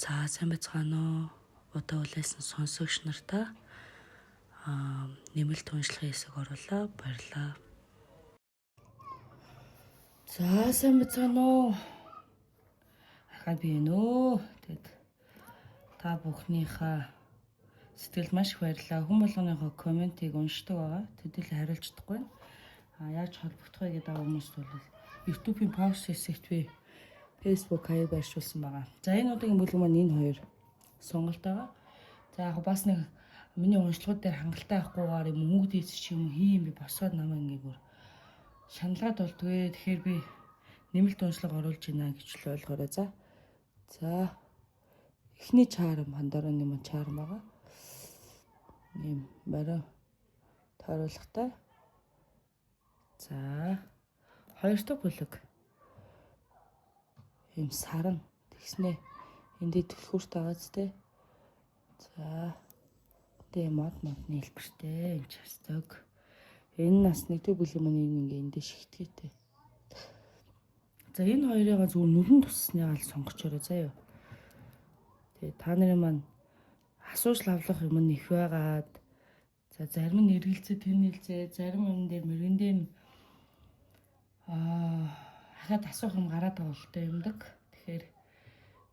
За сайн байцгаана уу? Удаа үлээсэн сонсогч нартаа нэмэлт уншлагын хэсэг оруулаа. Баярлалаа. За сайн байцгаана уу? Ахаа би нөө. Тэгэд та бүхнийхээ сэтгэл маш их баярлалаа. Хүн болгоныхоо комментиг уншдаг байгаа. Тэдэл хариулж чадахгүй. Яаж холбогдох вэ гэдэг хүмүүст бол YouTube-ийн пост хэсэгт би Facebook хаяг байршуулсан байгаа. За энэ удаагийн бүлэг маань энэ хоёр сонголт байгаа. За яг бас нэг миний уншлагууд дээр хангалттай авахгүйгээр юм өнгөд ийс чи юм хийм би босоод намайг ингээгөр шаналгаад болдгоо. Тэгэхээр би нэмэлт уншлага оруулж байна гэж л ойлгоорой. За эхний чарм хандороо нэм чарм байгаа. Ийм барай тойруулгатай. За хоёр дахь бүлэг ийм саран тэгснэ эндээ төлхөрт байгаа зү. За тэ мод нэлбэртэй энэ чарстаг. Энэ нас нэгдүгээр бүлгийн маань ингээ эндээ шигтгэтэй. За энэ хоёрыг зүгээр нүрэн туссныгаа л сонгочоорой заяа. Тэгээ та нарын маань асууж лавлах юм нь их байгаад за зарим нь эргэлзээ тэр нэлзээ зарим юм дээр мөргөн дээр хахад асуух юм гараад байгаа л та юмдаг. Тэгэхээр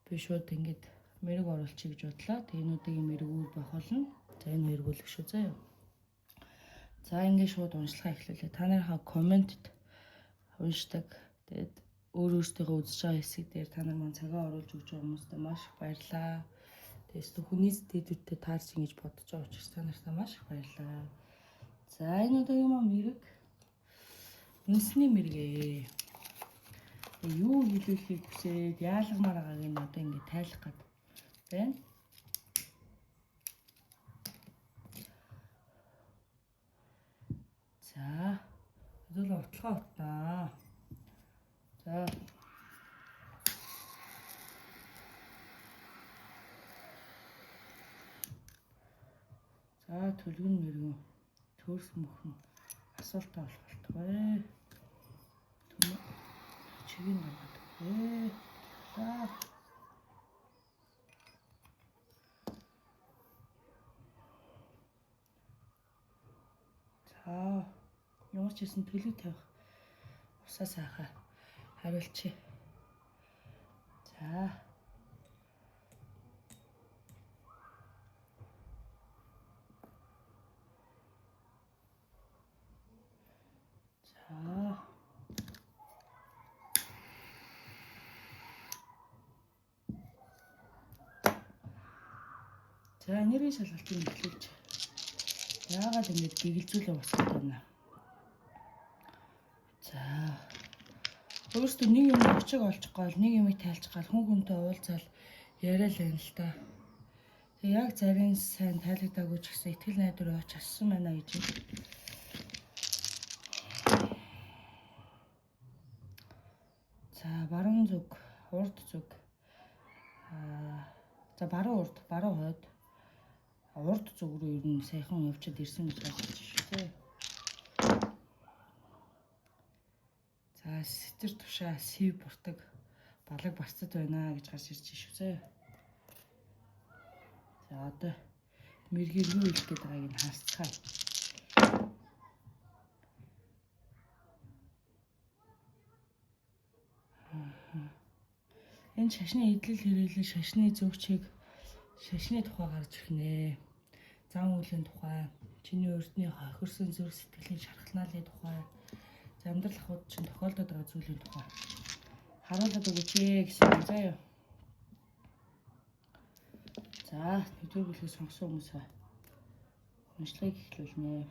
би шууд ингээд мэрэг оруулчих гэж бодлоо. Тээнүүдийн мэрэгүүд байх болно. За энэ хоёр бүлэг шүү заяа. За ингээд шууд уншлага эхлүүлээ. Та нарынхаа комментэд уншдаг. Тэгээд өөрөөсөө үзэж байгаа хэсэг дээр та нар маань цагаа оруулж өгч байгаа хүмүүстээ маш их баярлалаа. Тэгээс хүний сэтгэлдээ таарч ингэж бодож байгаа учраас та нартай маш их баярлалаа. За энэ удаагийн маань мэрэг үнсний мэрэг. Юу хэлүүлэхийг хүсээд яалагмаар байгааг нь одоо ингэ тайлах гээд байна. За хэдүүл утлага утнаа. За төлгөн мэрэгэн төрс мөхөн асуултаа болох болтугай. Түмэ чигийн гаргаад. За ямар ч хэсэн төлөв тавих усаа сайхан хариулчих. За энерги шалгалтыг эхлүүлж яагаад ингэж гэгэлзүүлээ босгоод байна. За өөрөөсөө нэг юм очиг олчих гол нэг юм тайлчих гал хүн хүнтэй уулзаал яриа л байна л та. Тэг яг зарим сайн тайлагдаагүй ч гэсэн ихтгэл найдвар явууч ассан байна гэж. За баруун зүг, урд зүг. За баруун урд, баруун хойд. Урд зүг рүү ер нь сайхан явчаад ирсэн гэж бодож шүү дээ. За сэтэр тушаа сив буртаг балаг барцад байна гэж гарч ирж шүү дээ. За одоо мэргийг юу хэлэх гээд байгааг нь харцгаая. Энэ шашны идэл хэрэглэн шашны зөвчийг шашны тухай гарч ирнэ. Зам үеийн тухай, чиний өртний хохирсон зүрх сэтгэлийн шархалнаалын тухай, амьдрал ахуйд чинь тохиолдоод байгаа зүйлийн тухай харуулдаг өгөөч гэсэн заяа. За нэгдүгээр бүлгийг сонгосон хүмүүсээ уншлагыг эхлүүлнэ.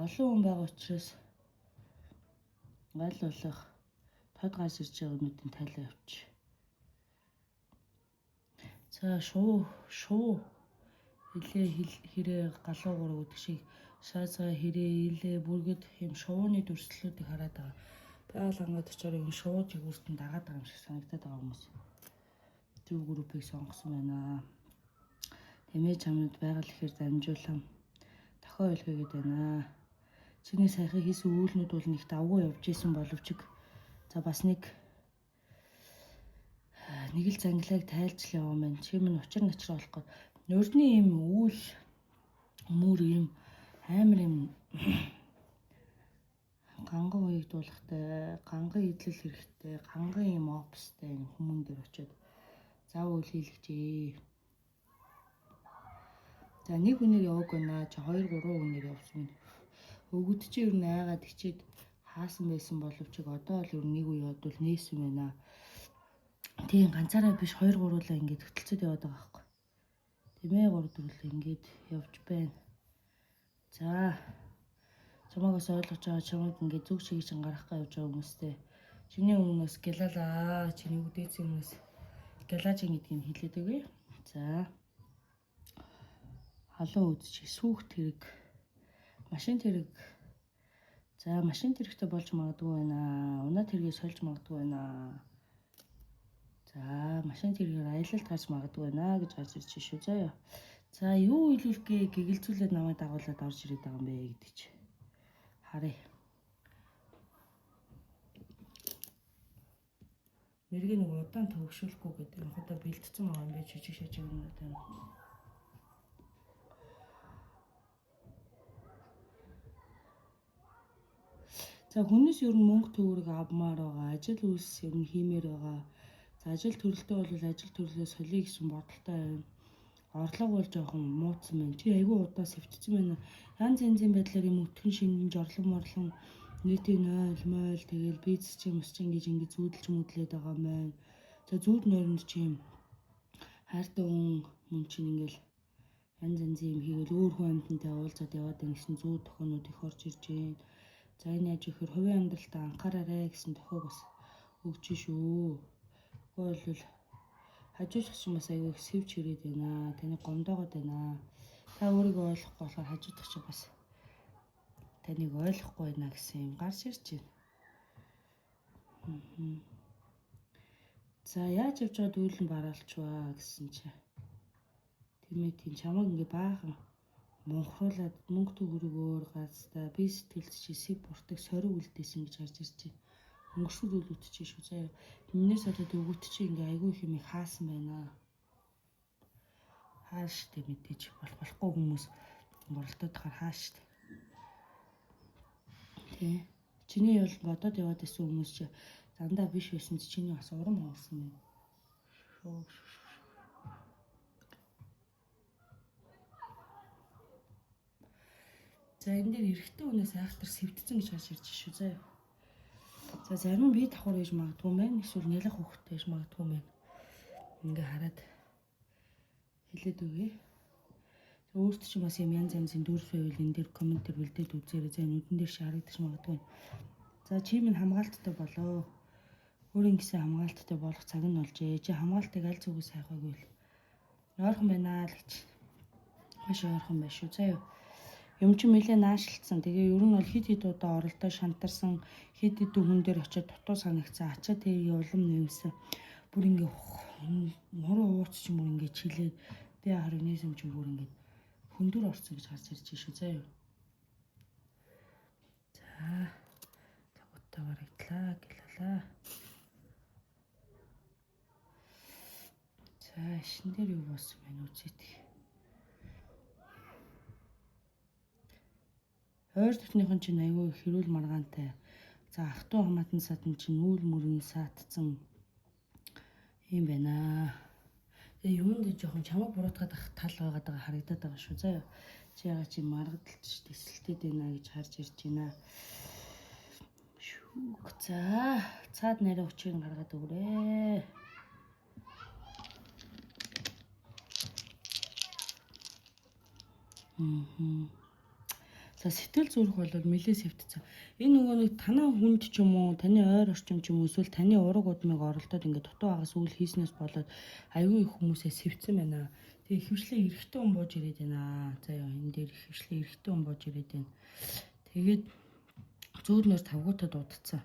Олон хүн байгаа учраас аль болох тод гарч ирж байгаа юмнуудын тайлаа явууч. За шуу хилээ хэрэг галуугуур гэдэг шиг шаазгаа хэрэг илээ бүргэд юм шууны дүрслэлүүдийг хараад байгаа. Байгаль хангад очоор энэ шууд жигүүртэн дагаад байгаа юм шиг санагдаад байгаа хүмүүс. Төв группийг сонгосон байна. Тэмээ чамд байгаль ихээр дамжуулан тохио ойлгоё гэдэг байна. Чиний сайхан хийсэн үйлнүүд бол нэг давгүй явж исэн боловч за бас нэг нэг л зангилааг тайлж л яваа маань. Чи минь учир начраа болохгүй. Нөрдний юм үйл мөр юм амар юм ганган уягдуулахтай, ганган идэл хэрэгтэй, ганган юм опстай хүмүүн дээр очиод зав үйл хийлгэжээ. За нэг хүнээр яваагүй наа, чи 2 3 хүнээр явсан. Өгөд чи ер нь айгаад ичээд хаасан байсан боловч одоо л ер нь нэг үе явдвал нээсэн байна. Тийм ганцаараа биш 2 3-лаа ингээд хөтөлцөд яваад байгаа байхгүй. Тэмээ 3 4-лээ ингээд явж байна. За чамаагаас ойлгож байгаа чамайг ингээд зүг шиг чинь гаргахгаа явж байгаа хүмүүстэй. Чиний өмнөөс гялалаа. Чиний үдээц өмнөөс галажин гэдгийг хэлээд өгье. За халуун үдчих, сүхт хэрэг, машин хэрэг. За машин хэрэгтэй болж магадгүй байна. Унаад хэрэгээ сольж магадгүй байна. За машин хэрэгээр аялалд гарч магадгүй байна гэж гарч ирж шүү заяа. За юу илүүлэхгээ гэгэлцүүлээд намайг дагуулад орж ирээд байгаа юм бэ гэдэг чи. Харъя. Мэргээ нэг удаан төвөгшүүлэхгүй гэдэг юм худаа бэлдсэн байгаа юм бэ жижиг шажиг юмнууд байна. За хүнээс ер нь мөнгө төгрөг авмаар байгаа, ажил үйлс ер нь хиймээр байгаа. За ажил төрөлтөө бол ажил төрлөө солиё гэсэн бодолтой байна. Орлого бол жоохон муудсан байна. Чи айгүй удаа сэвтцсэн байна. Янз янзын байдлаар юм өтгөн шингэн жорлон морлон нийтийн мойл тэгэл бизнес ч юм ус чинь ингэж зүүдэлж мүдлээд байгаа юм байна. За зүүд нойронд чи юм хайртай хүн чинь ингээл янз янзын юм хийгээл өөр хүн амьтантай уулзаад яваад гэсэн зүүд тохионууд их орж ирж байна. За энэ яаж ихээр хувийн амьдралтаа анхаараарай гэсэн тохиог бас өгч шүү. Тэгвэл бол хажуучч юм бас аягүй сэвч ирээд байна. Таны гомдоогод байна. Та өөрийгөө ойлгохгүй болохоор хажуудах чи бас таныг ойлгохгүй байна гэсэн юм гарч ирж байна. За яаж явж байгаад үйл нь бараалчваа гэсэн чи. Тийм чамаг ингээ баахан монхруулад мөнгө төгрөгөөр гацтай би сэтгэлд чи сэв буртаг сориг үлдээсэн гэж гарч ирж байна. Өнгөрсөн зүйлүүд чи шүү заяа. Минээс болоод өгөт чи ингээ айгүй их юм хаасан байна. Хааш штэ мэдээж болохгүй хүмүүс моролдоод хаар хааш штэ. Тэ. Чиний бол бодоод яваад байсан хүмүүс чи дандаа биш байсан чи чиний бас урам хоолсон байна. За энэ дээр эрэгтэй хүнээс айхтар сэвтцэн гэж гарч ирж шүү заяа. За зарим нь бие давхар хийж магадгүй юм байна. Эсвэл нялх хөхтэй хийж магадгүй юм байна. Ингээ хараад хэлээд өгье. Өөрт ч бас юм янз янзын дүрс байвал энэ дээр комментээр бэлдээд үзээрэй. За нүдэн дээр харагдаж магадгүй. За чи минь хамгаалттай болоо. Өөрийн гэсэн хамгаалттай болох цаг нь болжээ. Чи хамгаалтыг аль зүгээс хайхаагүй л ойрхон байна л гэж. Маш ойрхон байна шүү. Заяа. Юм чи нэлээ наашилсан. Тэгээ ер нь бол хид хид удаа оролдоо шантарсан, хид хид хүн дээр очиод дутуу санагцсан, ачаа тэгээ улам нэмсэн. Бүр ингээ мороо ууц ч юм уу ингээ чилээд би организм ч бүр ингээ хөндөр орсон гэж гарч ирж шүү заяа. За тагуудтай барагдлаа гэлэлээ. За шин дээр юу болсон бэ үзээдэй. Ойр дотныхон чинь аягүй хэрүүл маргаантай. За ахтуу хамаатан садан чинь нүүл мөрийн саатцсан юм байна. Тэгээ юунд жоохон чамаг буруутгаад ах тал байгаад байгаа харагдаад байгаа шүү заяа. Чи яга чи маргадaltaж тэсэлтэд байна гэж харж ирж байна. Шүүх. За цаад нарийн өчийг гаргаад өгөөрэй. За сэтгэл зүрх бол нэлээ сэвтцэн. Энэ нөгөө нэг танаа хүнд ч юм уу, таны ойр орчин ч юм уу, эсвэл таны ураг удмыг оролдоод ингээд дутуу агаас үйл хийснээс болоод аюу их хүмүүсээ сэвтцэн байна. Тэгээ ихэвчлэн эрэгтэй хүн бууж ирээд байна. За яа энэ дээр ихэвчлэн эрэгтэй хүн бууж ирээд байна. Тэгээд зөөлнөр тавгуутад удацсан.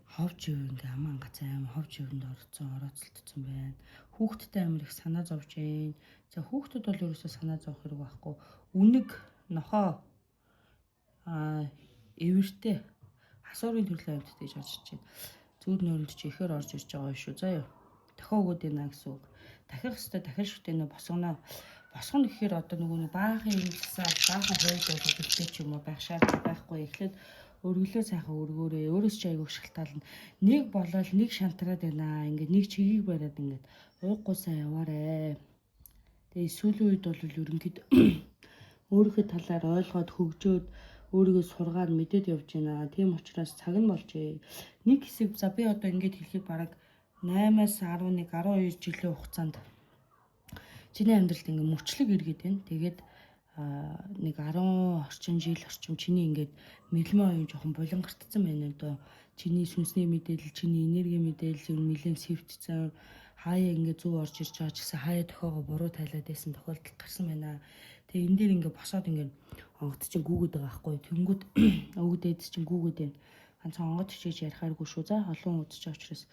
Ховж ив ингээ аман гац аим ховж ивэнд орооцолтсон байна. Хүүхдтэй амир их санаа зовж байна. За хүүхдүүд бол ерөөсөө санаа зовх хэрэг байхгүй. Үнэг нохоо эвэртэй асуурын төрлийн амьтад гэж орж ирж байна. Зүүд нөрөлд чи ихээр орж ирж байгаа шүү заяа. Дахиад өгөөд байна гэсэн үг. Дахих хэвээр дахин шүтээ нөө босгоно. Босгоно гэхээр одоо нөгөө баахан хэрэгсээр баахан хойд болоод ихтэй ч юм уу байх шаардлага байхгүй. Эхлээд өргөлөө сайхан өргөөрэй. Өөрөөс ч аягүй шалтгаална. Нэг болоод нэг шантраад байна. Ингээд нэг чигийг бариад ингээд ууггүйсаа яваарэ. Тэгээ сүүлийн үед бол ерөнхийдөө өөрийнхөө талаар ойлгоод хөгжөөд өөрийгөө сургаад мэдээд явж байна. Тийм учраас цаг нь болжээ. Нэг хэсэг за би одоо ингээд хэлэхэд бараг 8-аас 11, 12 жилийн хугацаанд чиний амьдралд ингээд мөчлөг эргээд байна. Тэгээд нэг 10 орчим жил орчим чиний ингээд мэдлэмээ оюун жоохон булангартсан байна одоо. Чиний сүнсний мэдээлэл, чиний энерги мэдээлэл ер нь нэлээд сэвтцсэн. Хаяа ингээд зүг орж ирж байгаа ч гэсэн хаяа тохиогоо буруу тайлаад байсан тохиолдол гарсан байна. Тэгээ энэ дээр ингээд босоод ингээд онгод чинь гүгээд байгаа байхгүй. Тэнгүүд өвгдээд чинь гүгээд байна. Ганцхан онгод чиж ярихааргүй шүү. За олон үдчих учраас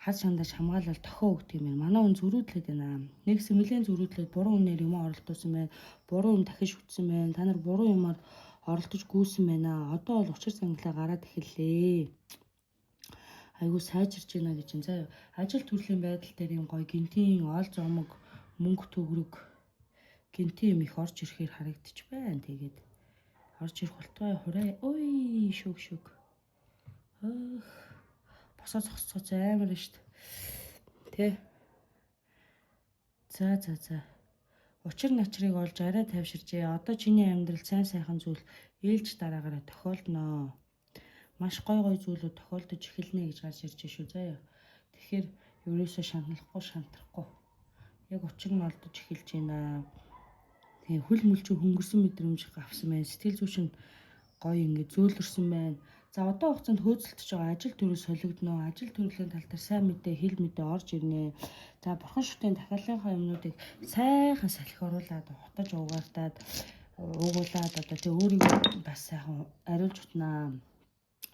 хад шандаж хамгаалал тохио өгдөг юм байна. Манай хүн зөрүүдлээд байна. Нэгс нэлээд зөрүүдлээд буруу үнээр юм оролдуулсан байна. Буруу юм дахиж шүтсэн байна. Та нар буруу юмар оролдож гүйсэн байна. Одоо бол учир саналаа гараад эхэллээ. Айгуу сайжирч байна гэж юм заяа. Ажил төрлийн байдал дээр юм гоё гинтийн ол зомог мөнгө төгрөг гинтийн юм их орж ирэхээр харагдчих байна. Тэгээд орж ирэх болтгой хураа. Ой шүг. Босоо зогсцооц амар нь штт. Тэ. За. Учир начрыг олж арай тавьширчээ. Одоо чиний амьдрал сайн зүйл ээлж дараагаараа тохиолдно. Маш гой зүйлүүд тохиолдож эхэлнэ гэж гарч ирж шүү заяа. Тэгэхээр ерөөсөө шантрахгүй. Яг учир нь олдож эхэлж байна. Тэгээ хөл мөлчөө хөнгөрсөн мэдрэмж авсан байна. Сэтгэл зүйн гой ингэ зөөлрсөн байна. За одоо хугацаанд хөөцөлдөж байгаа ажил төрөл солигдно. Ажил төрлийн тал дээр сайн мэдээ, хэл мэдээ орж ирнэ. За бурхан шүтэн дахиалынхаа юмнуудыг сайхан салхи оруулаад, хутаж угаартаад, уугуулад одоо тэг өөрийгөө бас сайхан ариулж утнаа.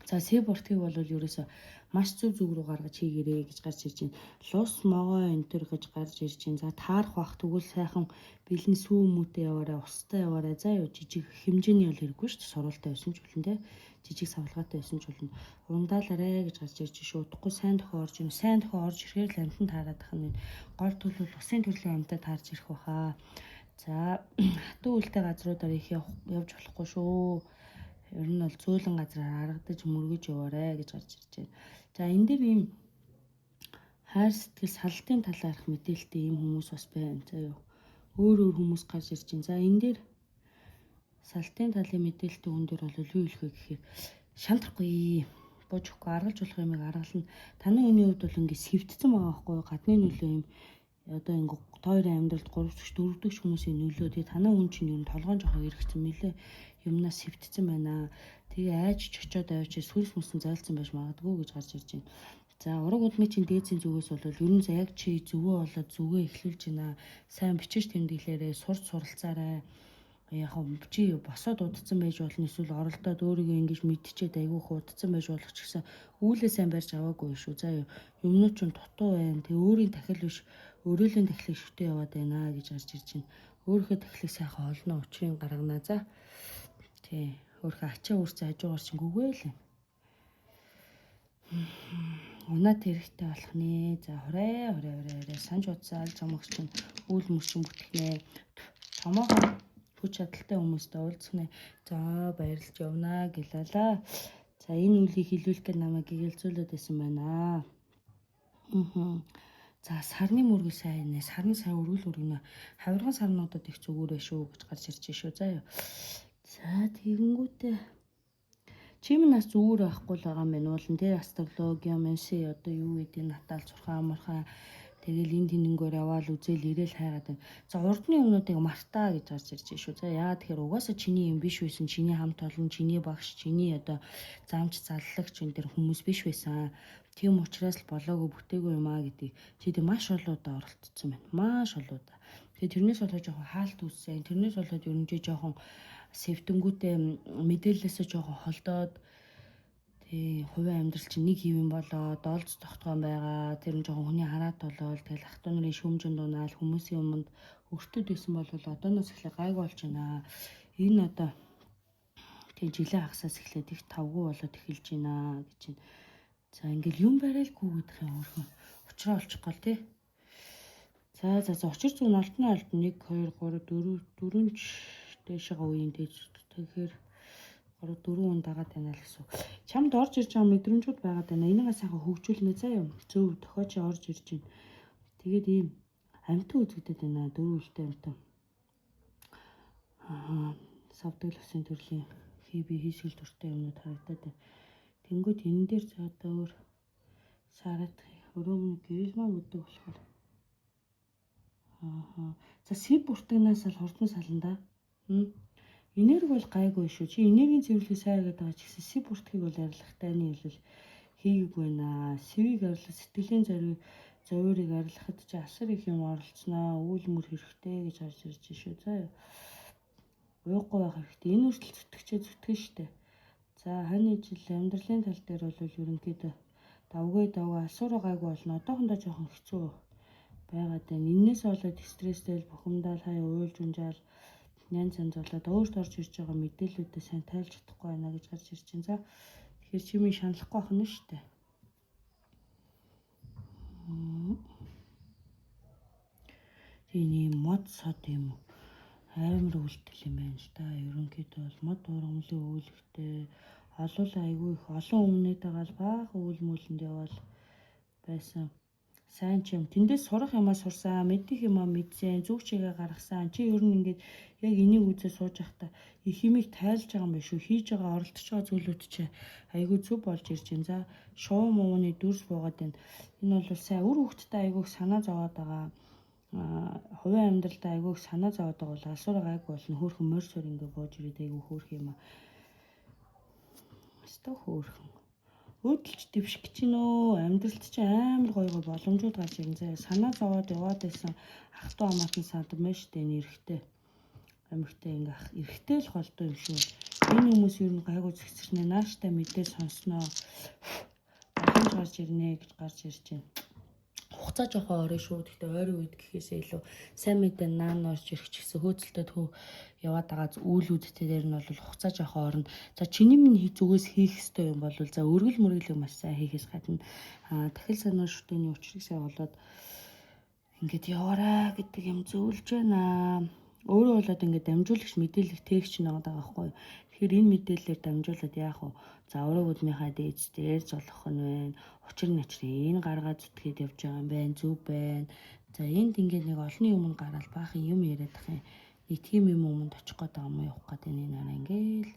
За Сэбортыг бол ерөөсөө маш зөв рүү гаргаж хийгэрээ гэж гарч ирж байна. Лус могоо энэ төр гэж гарч ирж байна. За таарах бах тэгвэл сайхан бэлэн сүүмүүтэй яваарай, устай яваарай. За юу жижиг хэмжээний бол хэрэггүй шүү дээ. Сурвалтай байсан ч болно те. Жижиг савлгаатай байсан ч болно. Ундаалаарэ гэж гарч ирж шүү. Удахгүй сайн тохио орж ирнэ. Сайн тохио орж ирэхээр л амтан таарах нь гол төлөв усын төрлийн амтад таарж ирэх баха. За хатуу үлтэй газруудаар их явж болохгүй шүү. Ер нь бол зөөлөн газраар харагдаж мөргөж яваарэ гэж гарч ирж байна. За энэ дээр ийм хайр сэтгэл салтын талаарх мэдээлэлтэй ийм хүмүүс бас байна. За юу өөр хүмүүс гарч ирж байна. За энэ дээр салтын талын мэдээлэлтэй хүн дээр бол юу хэлэх вэ гэхээр шантрахгүй божихгүй аргалж болох юмыг аргална. Таны үний хувьд бол ингэ сэвтцэн байгаа байхгүй гадны нөлөө юм. Одоо ингэ тойрын амьдралд 3-4 дэх хүмүүсийн нөлөө тэгээ танаа хүн чинь юм толгоон жоохон эргэцэн мэлээ юмнаас сэвтцэн байна. Тэгээ айж чочоод авчиж сүлс мүсэн зайлцсан байж магадгүй гэж гарч ирж байна. За ураг удмын чинь дээдсийн зүгээс бол ер нь яг чи зүгөө болоод зүгөө эхлүүлж байна. Сайн бичиж тэмдэглээрээ сурч суралцаарай. Яг чи босоод удцсан байж болно эсвэл оролдоод өөрийгөө ингэж мэдчихэд айгүй хуудцсан байж болох ч гэсэн үүлээ сайн барьж аваагүй шүү. За юмнууд ч дутуу байна. Тэгээ өөрийн тахил биш өрөөлийн тахилыг шүтээ яваад байна гэж гарч ирж байна. Өөрийнхөө тахилыг сайхан олно учрыг гаргана. За тий өөрийнхөө ачаа үрцэн хажуугаар чинь гүгээл юм. Унаад хэрэгтэй болох нэ. За хураа санж удсаал замгч чинь үйл мөрчин бүтгэнэ. Томоохон хүч чадалтай хүмүүстэй уулзах нэ. За баярлж явнаа гэлээ. За энэ үлийг хилүүлэх гэж намайг гэгээлзүүлээд байсан байна. За сарны мөргөл сайн нэ. Сарны сайн өргөл өргөнө. Хавирган сарнуудад их зүгүүрээ шүү гэж гарч ирж шүү. За юу. За тэгэнгүүтээ чимэн нас зүгээр байхгүй л байгаа юм байна уулан тий астрологи менси одоо юу гэдэг натаал зурхаан мурхаа тэгэл энэ тэнэнгөөр яваал үзэл ирээл хайгаад байна. За урдны юмнуудыг мартаа гэж гарч ирж шүү. За яа тэгэхээр угаасаа чиний юм биш байсан. Чиний хамт олон, чиний багш, чиний одоо замч заллагч энэ төр хүмүүс биш байсан. Тийм учраас л болоогүй бүтээгүй юм аа гэдэг. Чи тэг маш олоодаа оролцсон байна. Маш олоодаа. Тэгээ тэрнээс болоод жоохон хаалт үүссэн. Тэрнээс болоод ер нь жоохон сэвтэнгүүтээ мэдээлэлээсээ жоохон холдоод тий хувийн амьдрал чинь нэг хэвэн болоод олж тогтгоон байгаа. Тэр нь жоохон хүний хараат болоод тэгэл ах トゥ нарын шүүмжинд унаал хүмүүсийн юмд өртөд байсан бол одооноос эхлээ гайг болж байна. Энэ одоо тий жилийн хагасаас эхлээд их тавгүй болоод эхэлж байна гэж байна. За ингээл юм барайлгүй гэдэг юм өөрөө. очроо олчих гол тий. За учир зүүн алтны алд 1 2 3 4 дэшега үеийн дэж. Тэгэхээр 3 4 хүн дагаад байна л гэсэн. Чамд орж ирж байгаа мэдрэмжүүд байгаад байна. Энийгээ сайхан хөгжүүлнэ заяа. Зөв тохиож орж ирж байна. Тэгээд ийм амьтан үзэгдэт байна. 4 үлтэй амьтан. Савдаг лосын төрлийн хиби хийсгэл төртэй юмнууд харагдаад байна. Тэнгүүд энэ дээр за одоо өөр сарат өрөөмний гэрэл маань өгдөг болохоор. За сив бүртгэнээс л хурдан сална да. Энерги бол гайгүй шүү. Чи энергийн цэвэрлэгийг сайн гэдэг байгаа ч гэсэн сив бүртгэхийг бол арилгахтай нь хэлвэл хийгээгүй наа. Сивийг арилгах, сэтгэлийн зовёрыг арилгахад чи асар их юм оролцсноо. Үйл мөр хэрэгтэй гэж харж ирж шүү. За уухгүй байх хэрэгтэй. Энэ үртэл зүтгэн штэ. За хань жил амьдралын тал дээр бол ерөнхийдөө давгаа асуураа гайгүй болно. Одоохондоо жоохон хэцүү байгаад байна. Иннээс болоод стресстэй бухимдал хаяа уйлж унжаал янз болоод өөрт орж ирж байгаа мэдээллүүдээ сайн тайлж чадахгүй байна гэж гарч ирж байна. За тэгэхээр чимээ шаналхгүй байх нь шүү дээ. Тийм мод сод юм амар үйлдэл юм байна л да. Ерөнхийдөө бол мод ургамлын үйлдэлтэй олуулаа айгүй их олон өмнөдөө гал баах үйл мүлэнд явал байсан. Сайн ч юм. Тэндээс сурах юмаа сурсан, мэдих юмаа мэдсэн, зүг чигээ гаргасан. Чи ер нь ингээд яг энийг үзээ сууж байхдаа их юмыг тайлж байгаа юм биш үү? Хийж байгаа оролдож байгаа зүйлүүд чи айгүй зөв болж ирж байна. За шоу мууны дүрс буугаад байна. Энэ бол сайн үр хөвгтдээ айгүй санаа зовоод байгаа. Хувийн амьдралдаа айгүй санаа зовоод байгаа бол асуураа гайгүй болно. Хөөхөн морьсоор ингээд бууж ирээд айгүй хөөх юм аа. Өстө хөөхөн. Өөдөлч дэвших гэж нөө амьдралд чи амар гоё боломжууд гарч ирэн заяа. Санаа зовоод яваад байсан ах トゥ амаатан саад маш тэн эрэхтэй. Амигтай ингээ ах эрэхтэй л холдоо юм шүү. Энэ хүмүүс ер нь гайгүй зэгцэрнэ. Нааштай мэдээ сонсноо. Боломж гарч ирнэ гэж гарч ирж байна. Хугацаа жоохон орой шүү. Гэхдээ ойрын үед гэхээсээ илүү сайн мэдээ наан орж ирэх ч гэсэн хөөцөлтөд яваад байгаа үйлүүдтэй дээр нь бол хугацаа жоохон орно. За чиний минь зүгээс хийх ёстой юм бол за өргөл мөрөглөг маш сайн хийхээс гадна дахил санаа шүтээний учрыг сайн болоод ингээд яваарай гэдэг юм зөвлөж байна. Өөрөө болоод ингээд дамжуулагч мэдээлэл тээгч нэгэд байгаа байхгүй. Тэгэхээр энэ мэдээлэлээр дамжуулаад яах вэ? За ураг өдмийнхаа дээж дээр золгох нь байна. Учир начрын гаргаад зүтгээд явж байгаа юм байна. Зүв байна. За энд ингээд нэг олонний өмнө гараад баахан юм яриад ах юм. Нэг тийм юм өмнөд очих гээд байгаа юм явах гээд энэ нараа ингээл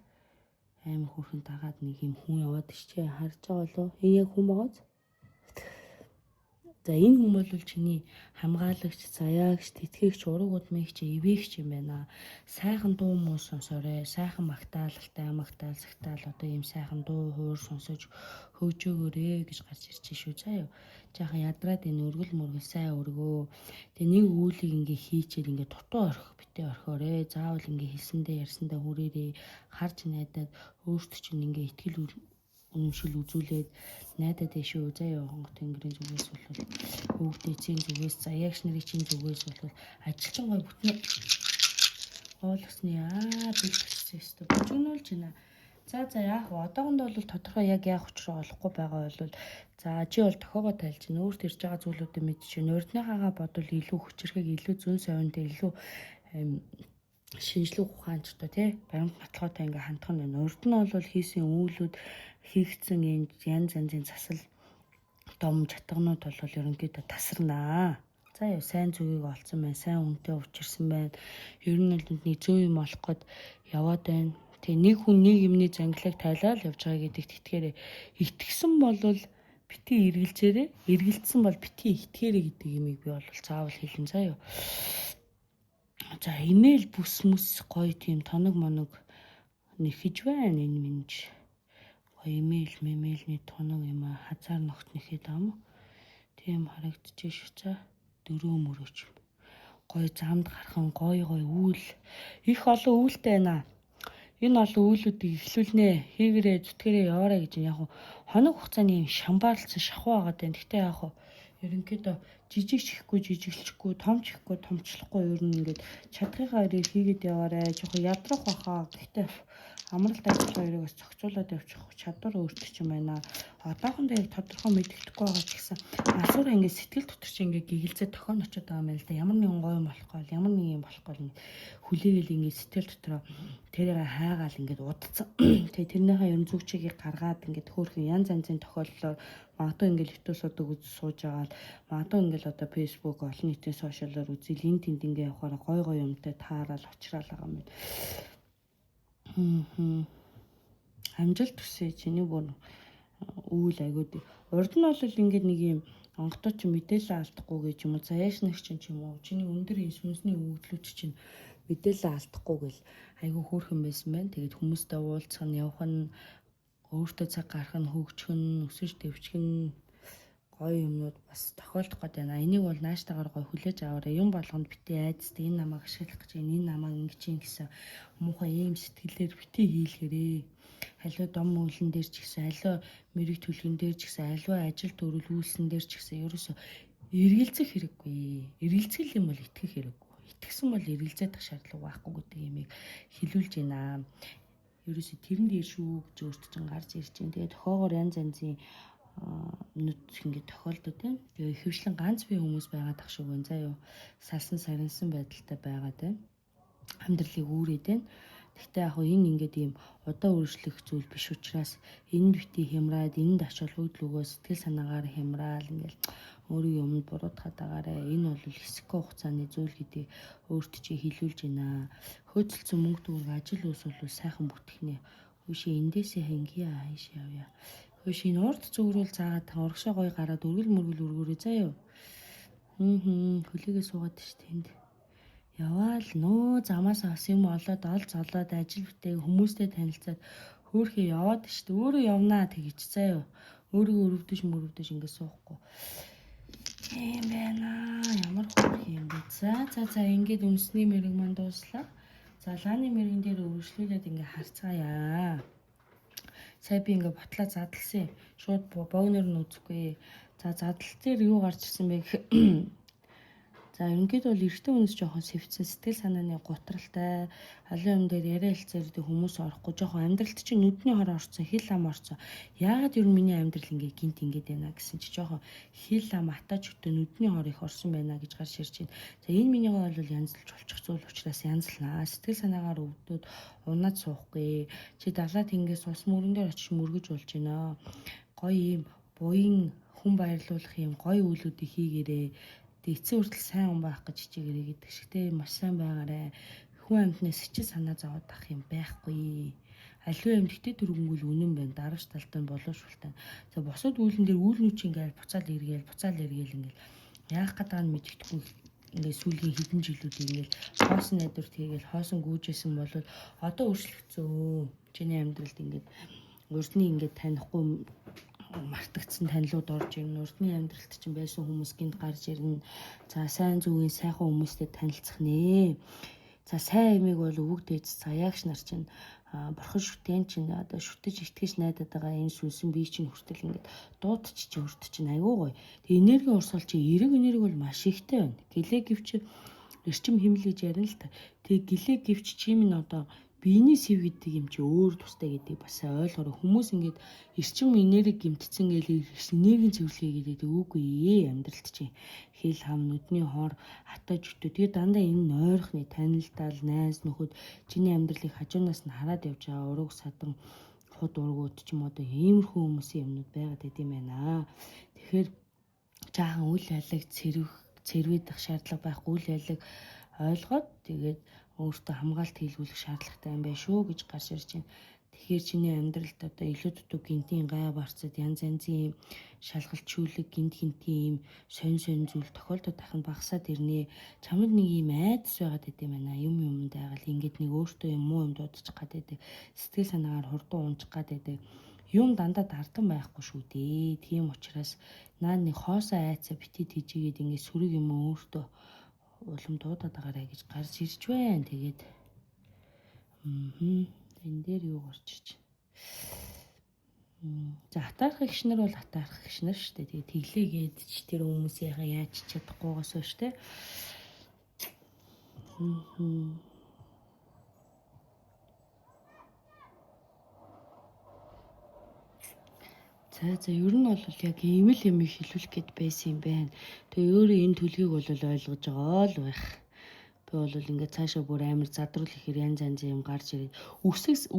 амар хөөрхөн дагаад нэг юм хүн яваад чи харж байгаа болов? Энэ яг хүн байгааз? За энэ хүн бол чиний хамгаалагч, заяагч, тэтгэгч, ураг удмыгч, ивээгч юм байна. Сайхан дуу муу сонсоорой. Сайхан магтаалалтай, магтаалсагтаал одоо ийм сайхан дуу хуур сонсож хөгжөөгөөрэй гэж гарч ирж шүү заяа. Жаахан ядраад энэ өргөл мөргөл сайн өргөө. Тэгээ нэг үүлийг ингээ хийчээд ингээ дутуу орхих битээ орхиорой. Заавал ингээ хэлсэндээ ярьсандаа хүрээрээ харж найдаад өөртөө чинь ингээ итгэл үнэмшил үзүүлээд найдаад дэшүү заяа хонгот тэнгэрийн зүгээс бол өвгд эцгийн зүгээс заяагч нарын чинь зүгээс бол ажилтан гой бүтнэ оолсны бэлтгэсэн өстө бүжгнүүлж байна. За яах вэ? Одоохондоо бол тодорхой яг яах учраа олохгүй байгаа бол за чи бол тохиогоо тайлж байна. Өөрт ирж байгаа зүйлүүдээ мэдчихэв. Урдныхаагаа бодвол илүү хүчрхэг, илүү зүүн совинтай, илүү шинжлэх ухаанчтай тий баримт баталгаатай ингээ хандах нь байна. Урд нь бол хийсэн үйлүүд хийгдсэн энэ янз янзын засал дом чатганууд бол ерөнхийдөө тасарнаа. За яа сайн зүгийг олцсон байна, сайн үнэтэй учирсан байна. Ер нь бол нэг зөв юм олох гээд яваад байна. Тэгээ нэг хүн нэг юмны зангилыг тайлаад явж байгаа гэдэгт итгээрэй. Итгэсэн бол бити эргэлзээрэй. Эргэлдсэн бол бити итгээрэй гэдэг юмыг би бол заавал хэлэн заяа. За имэйл бүс мүс гоё тийм тоног моног нэхэж байна энэ минж. Гоё имэйлний тоног юм а хазар ногт нэхэд ам. Тийм харагдчих шүү за. Дөрөө мөрөөч. Гоё замд гархан гоё үйл. Их олон үйлтэй байна. Энэ олон үйлүүдийг эхлүүлнэ. Хийгэрээ зүтгэрээ яваарай гэж яг хоног хугацааны шамбаарлцсан шахуу агаад байна. Гэтэ яг ерөнхийдөө жижиг чихгүй жижиглчихгүй том чихгүй томчлохгүй ер нь ингээд чадхыгаа ирээ хийгээд яваарай. Жохоо ядрах баха. Гэхдээ амралт ажил хоёрыг бас зохицуулаад явчих чадвар өөртөө ч юм байна. Одоохондоо яг тодорхой мэддэхгүй байгаа ч гэсэн асуураа ингээд сэтгэл дотор чи ингээд гэгэлзээ тохион очиод байгаа юм байна л да. Ямар нэгэн гой юм болохгүй, ямар нэг юм болохгүй ингээд хүлээгээл ингээд сэтгэл дотроо тэрийг хайгаал ингээд удацсан. Тэгээ тэрнийхээ ерөн зүг чигийг гаргаад ингээд хөөрхөн янз янзын тохиолдлоор магадгүй ингээд литүүсудаг үз сууж агаад магадгүй ингээд одоо фэйсбુક олон нийтийн сошиалаар үзэл энэ тэнд ингээд явахаар гой юмтай таарал очраал байгаа юм. Амжилт хүсье чиний бүр үйл айгууд. Урд нь бол ингээд нэг юм онготоо чи мэдээлэл алдахгүй гэж юм уу заяаш нэг чинь ч юм уу чиний өндөр сүнсний өгдлүүд чинь мэдээлэл алдахгүй гэл айгүй хөөрхөн байсан байна. Тэгээд хүмүүстэй уулзах нь явах нь өөртөө цаг гарах нь хөгжих нь өсөж дэвчих нь гоё юмнууд бас тохиолдох гээд байна. Энийг бол нааштайгаар гоё хүлээж аваарай. Юм болгонд битээ айдастай энэ намайг ашиглах гэж энэ намайг ингэж юм гэсэн муухай ийм сэтгэлээр битээ хийлгэрээ. Халиваа дом мөглөн дээр ч гэсэн, халиваа мэрэг төлгөн дээр ч гэсэн, халиваа ажил төрөл үйлсэн дээр ч гэсэн ерөөсөө эргэлзэх хэрэггүй. Эргэлзэл юм бол итгэх хэрэггүй. Итгэсэн бол эргэлзэх шаардлага байхгүй гэдэг юмыг хэлүүлж байна. Ерөөсөө тэрэн дээр шүү гэж өөртөө ч гарч ирж байна. Тэгээд тохоогоор янз янзын нүд ингээд тохиолдод байна. Тэгээ ихэвчлэн ганц бие хүмүүс байгаад ах шиг байна. Заа юу. Салсан сарнсан байдалтай байгаад байна. Амьдралыг үүрээд байна. Гэхдээ яг энэ ингээд ийм удаа үргэлжлэх зүйл биш учраас энд бити хямраад энд очил өөдлөгөө сэтгэл санаагаар хямраал ингээд өөрийн юмд буруудахад байгаарэ. Энэ бол хэсэггүй хугацааны зүйл гэдгийг өөртөө чи хэлүүлж байна. Хөөцөлцөн мөнгө төгрөг ажил үс бол сайхан бүтгэнэ. Хөөшөө эндээсээ хангия хайш явъя. Хөөш энэ урд зүгрүүл заагаад урагшаа гоё гараад өргөл мөргөл өргөрөө заа юу. Хөлийгээ суугаад ш тэнд. Яваал нөө замаас ас юм олоод олж олоод ажил бүтээг хүмүүстэй танилцаад хөөхөө яваад штэ өөрөө явнаа тэгэж заа юу. Өөрийгөө өрөвдөж ингэ суухгүй. Ийм байна. Ямар хөөх юм бэ? За ингээд үнсний мэрэг манд дууслаа. За лааны мэрэгэн дээр өргөжлүүлээд ингэ харцгаая. Сая би ингээ ботлоо задлсан. Шууд богноор нь үзэхгүй. За задлал дээр юу гарч ирсэн бэ гэх. За ингээд бол эрэгтэй хүмүүс жоохон сэвцэн сэтгэл санааны гутралтай алын юм дээр яриа хэлцээрдэг хүмүүс орохгүй жоохон амьдралт чинь нүдний хор орцсон хил ам орцсон. Яагаад юу миний амьдрал ингээ гинт ингээд байна гэсэн чи жоохон хил ам атаж өтөө нүдний хор их орсон байна гэж гарч ирж байна. За энэ минийгаа бол янзлж болчих зүйл учраас янзлнаа. Сэтгэл санаагаар өвдөд унаад суухгүй. Чи далаа тэнгээс ус мөрөн дээр очиж мөргөж болж байна. Гоё юм буян хүн баярлуулах юм гоё үйлүүдийг хийгээрээ. Эцсийн хүртэл сайн хүн байх гэж хичээгээрэй гэдэг шигтэй маш сайн байгаарэ. Хүн амьтнаас сэтгэл санаа зовоод ах юм байхгүй. Аливаа юм гэтээ дөрөнгөл үнэн байна. Дараач талтай боловсруултаа. За босод үүлэн дээр үйл нүч ингээл буцаал эргээл ингээл яах гэдэг нь мэддэхгүй ингээд сүүлийн хэдэн жилүүд ингээл хоосон найдвар тийгээл хоосон гүйжсэн бол одоо өөрчлөгцөө. Чиний амьдралд ингээд урдны ингээд танихгүй мартагдсан танилуд орж ирнэ. Урдны амьдралд чинь байсан хүмүүс гинт гарч ирнэ. За сайн зүгийн сайхан хүмүүстэй танилцах нэ. За сайн эмийг бол өвөг дээж заяагч нар чинь бурхан шүтэн чинь одоо шүтэж итгэж найдаад байгаа энэ сүнсэн бие чинь хүртэл ингээд дуудчих чи өрт чинь аюу гоё. Тэгээ энерги урсгал чи эрэг энерги бол маш ихтэй байна. Гэлээ гэвч эрчим хэмлэж ярина л та. Тэгээ гэлээ гэвч чи минь одоо биений сэв гэдэг юм чи өөр тустай гэдэг бас ойлгоорой. Хүмүүс ингээд эрчим энерги гэмтсэн гээл энергийн цэвэрлэгээ гэдэг үгүй амьдралт чи хил хам нүдний хор хатаж өтөө. Тэгээ дандаа энэ нойрхны танилтал найз нөхөд чиний амьдралыг хажуунаас нь хараад явж байгаа ураг садан худ ургууд ч юм одоо иймэрхүү хүмүүсийн юмнууд байгаад идэм байна. Тэгэхээр жаахан үйл ялаг цэрвэдэх шаардлага байхгүй үйл ялаг ойлгоод тэгээд өөртөө хамгаалт хийлгүүлэх шаардлагатай юм байна шүү гэж гарч ирж байна. Тэгэхээр чиний амьдралд одоо илүү дутуу гинтийн гай барцад янз янзын шалгалтчүүлэг гинтийн сонь зүйл тохиолдоод тах нь багасаад ирнэ. Чамд нэг юм айдас байгаад идэм байна. Юмд айгаал ингээд нэг өөртөө юм муу юм дуудчих гад байдаг. Сэтгэл санаагаар хурдан унчих гад байдаг. Юм дандаа дардсан байхгүй шүү дээ. Тийм учраас наа нэг хоосоо айцаа битээ тийжгээд ингээд сүрэг юм өөртөө улам дуудаад байгаарэ гэж гарч ирж байна. Тэгээд энэ дээр юу гарч ич. За хатаарх гişнэр бол хатаарх гişнэр шүү дээ. Тэгээд тэглээгээд ч тэр хүмүүсийнхээ яаж чадахгүйгаас шүү дээ. За ер нь бол яг ийм л юм хэлүүлэх гээд байсан юм байна. Тэгээ өөрөө энэ төлгийг бол ойлгож байгаа л байх. Би бол ингээд цаашаа бүр амар задруул ихээр янз янзын юм гарч ирээд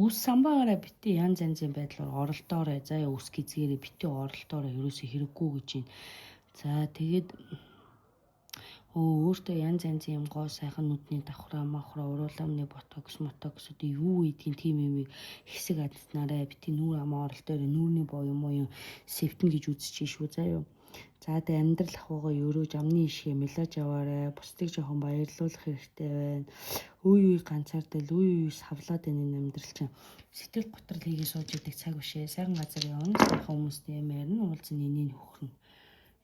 үс самбаагаараа бити янз янзын байдлаар оролдоорой. Заяа үс гизгээрээ бити оролдоорой. Ерөөсөө хэрэггүй гэж байна. За тэгээд өөртөө янз янзын юм гоо сайхан нүдний давхраа махраа урууламны ботокс одоо юу гэдгийг тийм юм хэсэг адснараа бити нүүр амаа оролдоор нүүрний боёо севтэн гэж үзэж шүү заяа. За тэ амьдрал ахуйгаа өрөө жамны ишгэ мелаж аваарай. Бусдыг жоохон баярлуулах хэрэгтэй байна. Үе ганцаардал үе савлаад энэ амьдрал чинь сэтгэл готрол хийгээ сууж идэг цаг бишээ. Сайхан газар явна. Сайхан хүмүүстэй юм ярина. Уулзсан нэнийг хөхрөн.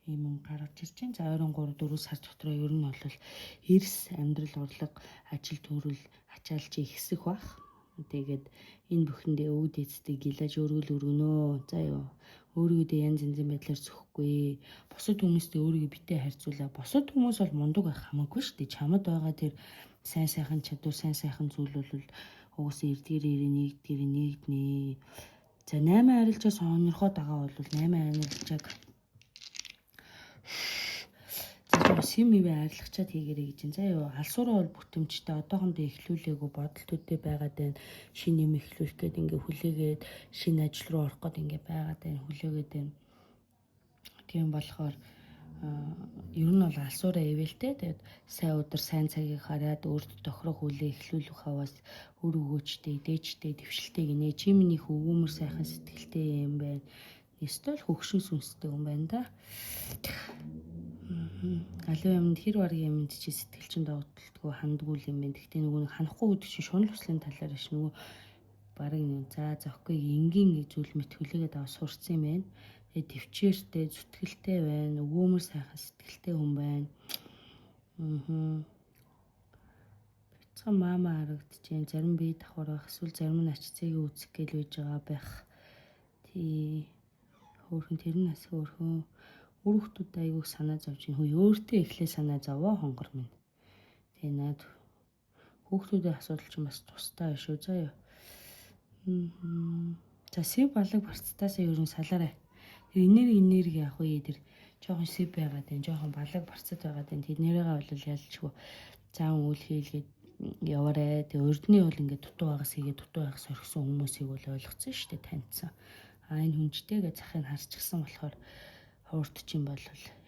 Ийм юм гаргаж ирж байна. За 23 4 сар дотроо ер нь бол эрс амьдрал орлого ажил төрөл ачаалж ихсэх бах. Тэгээд энэ бүхэндээ өвд эцдэг гилаж өргөл өргөнөө. За ёо өөрийгөө янз янзын байдлаар зөвхгүй. Бусад хүмүүстэй өөрийгөө битээ харьцуулаа. Бусад хүмүүс бол мундаг байх хамаагүй шүү дээ. Чамд байгаа тэр сайн сайхан чадвар, сайн сайхан зүйл бол угсаа эрдгээрээ нэгднэ. За 8 арилжаа сонирхоод байгаа бол 8 арилжааг симивэ арилгачаад хийгэрэй гэж байна. За юу алсуураа бол бүтэмжтэй одоохондоо эхлүүлээгүй бодол төдөө байгаад байна. Шинэ юм эхлүүлэх гээд ингээ хүлээгээд шинэ ажил руу орох гээд ингээ байгаад байна. Хүлээгээд байна. Тийм болохоор ер нь бол алсуураа ивэлтэй. Тэгээд сайн өдөр сайн цагийг хараад өөртөө тохирох хүлээ эхлүүлэх хаваас өр өгөөчтэй, дээжтэй, дэвшилтэй гинэ. Чи минийх өвөмөр сайхан сэтгэлтэй юм байна. Эсвэл хөгшин сүнстэй юм байна да. Аливаа юмд хэр баргийн юмд чи сэтгэл чинь догтлдгоо хандгуул юм байна. Гэхдээ нөгөө ханахгүй гэдэг чинь шунал хуслын талаар ш нөгөө баргийн за зөхгүй энгийн зүйл мэт хүлээгээд аваа сурцсан юм байна. Тэгээ төвчээртэй, зүтгэлтэй байна. Өвөөмөр сайхан сэтгэлтэй хүн байна. Бяцхан маама харагдчихээн. Зарим бие давхар байх. Эсвэл зарим нь ачцыг үүсэх гээл байж байгаа байх. Тий. Хөөхөн тэр нь бас хөөхөн. Үр хүүхдүүд аягүй санаа зовж ин хөө өөртөө эхлээ санаа зовоо хонгор минь. Тэгээ наад хүүхдүүдийн асуудал чинь бас тустай шүү заяа. За сэв балаг барцтаасаа ер нь салаарай. Тэр энерги авах үе тэр жоохон сэв байгаад байна. Жоохон балаг барцад байгаад байна. Тэднэрийгээ бол ялчгүй заан үйл хийлгээд яваарэ. Тэгээ урдны бол ингээд дутуу байгаас хийгээд дутуу байгаас орхисон хүмүүсийг бол ойлгоцсон шүү дээ таньцсан. Энэ хүнжтэйгээ захыг харчихсан болохоор хуурт чинь бол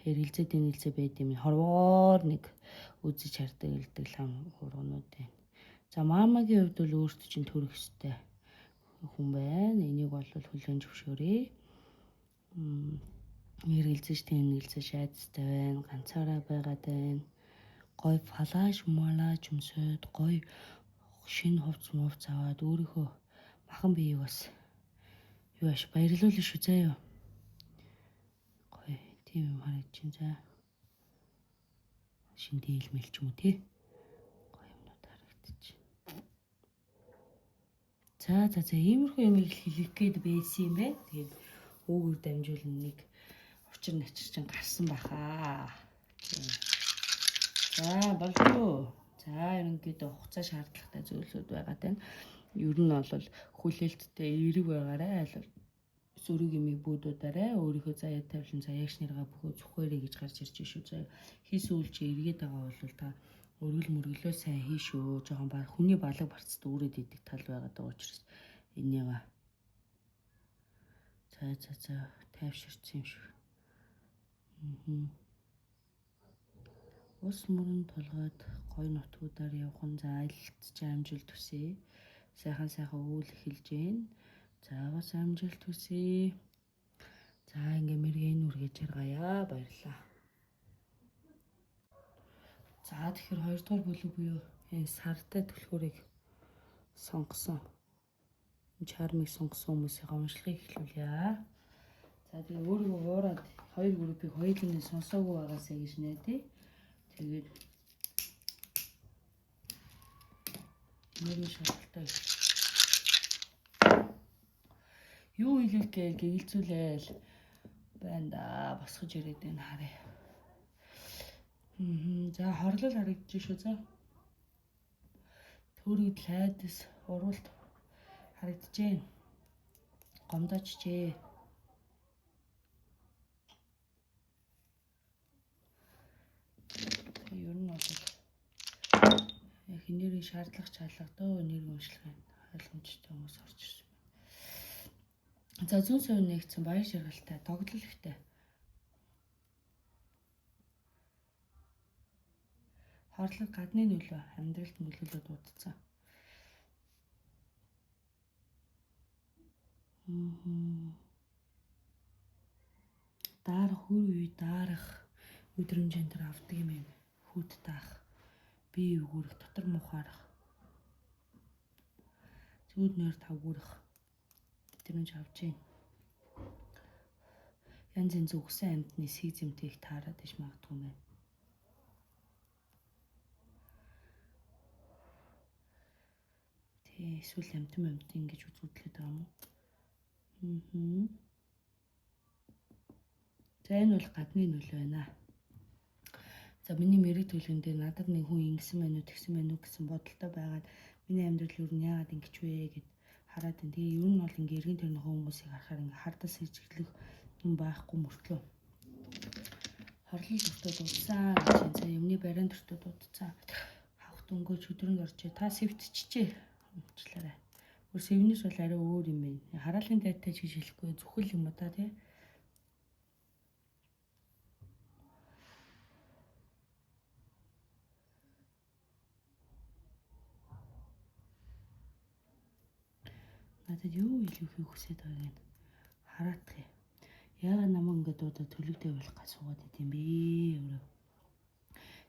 хэрэлзээ дэнэлзээ байд юм хорвоор нэг үзэж хардаг илдэг лам ургнууд байна. За маамагийн хувьд бол өөрт чинь төрөх ёстой хүн байна. Энийг бол хүлээн зөвшөөрье. Хэрэлзэж дэнэлзэж айцтай байна. Ганцаараа байгаад байна. Гой фалаш малаж өмсөд гой шинэ хувц мувц аваад өөрийнхөө махан биеийг бас юу аш баярлуулна шүү заяа. Тийм юм харагдчихээн за. Шин дийлмэл ч юм уу тий. Гоё юмнууд харагдчих. За иймэрхүү юм хэлэх гээд байсан юм байна. Тэгээд өөгөр дамжуулна нэг учир начир чинь гарсан баха. За болов. За ерөнхийдөө хугацаа шаардлагатай зүйлсүүд байгаад байна. Ер нь бол хүлээлттэй эерэг байгаарай аль зүрэг юмыг бүүдүүдээрээ өөрийнхөө заяа тавилан заяагч наргаа бөхөө зүхээрэй гэж гарч ирж шүү заяа. Хийс үйл чи эргээд байгаа бол та өргөл мөргөлөө сайн хийшүү. Жохон хүний балаг барцд үүрээд идэг тал байгаад байгаа учраас энийгээ за тайвширсан юм шиг. Ус мөрөн тулгаад гой нутгуудаар явах нь за айлтж амжилт хүсье. Сайхан үйл эхэлж гин. За бас амжилт хүсье. За ингээ мэргэн үргэж жаргая. Баярлаа. За тэгэхээр 2 дугаар бүлэг буюу энэ сартай түлхүүрийг сонгосон. Энэ чармыг сонгосон хүмүүсийн уншлагыг эхлүүлье. За тэгээ өөрийгөө уураад 2 группийг хоёулаа сонсоогүй байгаасаа гэж найдаа. Тэгээд нэрийн шалгалтай юу хэлэх гээл гэгэлцүүлээл байна да босгож ирээд байна харъя. За хорлол харагдчих шүү за. Төрөд хайдас уралт харагдчихээн. Гомдоочжээ. хинэрийн шаардлага чалгадөө нэр уншлагын ойлгомжтой хүмүүс орж ирсэн байна. За 100% нэгдсэн баяр жаргалтай тоглол ихтэй. Хорлог гадны нөлөө амьдралд нөлөөлөд удацсан. Дарах үр үе дарах өдрөмжийн дээр авдаг юм байна. Хүд таах, бие өгөрөх, дотор мухаарах. Зүуд нойр тавгуурах. Өдрөмж авч гин. Янз янз үгсэн амьтны сэг зэмтэйг таарад иж магадгүй юм байна. Тэ эсвэл амьтан ингэж үзүүлээд байгаа юм уу? За энэ бол гадны нөлөө байна. За миний мэрэг төлгөн дээр надад нэг хүн ингэсэн байна уу, тэгсэн байна уу гэсэн бодолтой байгаад миний амьдрал юу нь яагаад ингэж вэ гэд хараад байна. Тэгээ ер нь бол ингээ эргэн тойрны хүмүүсийг харахаар ингээ хардас сэжиглэх юм байхгүй мөртлөө. Хорлол өртөд удсан гэж за юмны бариан төртөд удсан. Хавх дөнгөж өдрөнд орчээ. Та сэвтчихжээ. Уучлаарай. Өөр сэвнээс бол арай өөр юм байна. Хараалын дайтай ч гэж хэлэхгүй зүхэл юм уу та тий. Надад юу илүүхийг хүсэж байгааг нь хараадах юм. Яагаад намайг ингээд удаа төлөвтэй болох гэж суугаад идэм бэ өөрөө.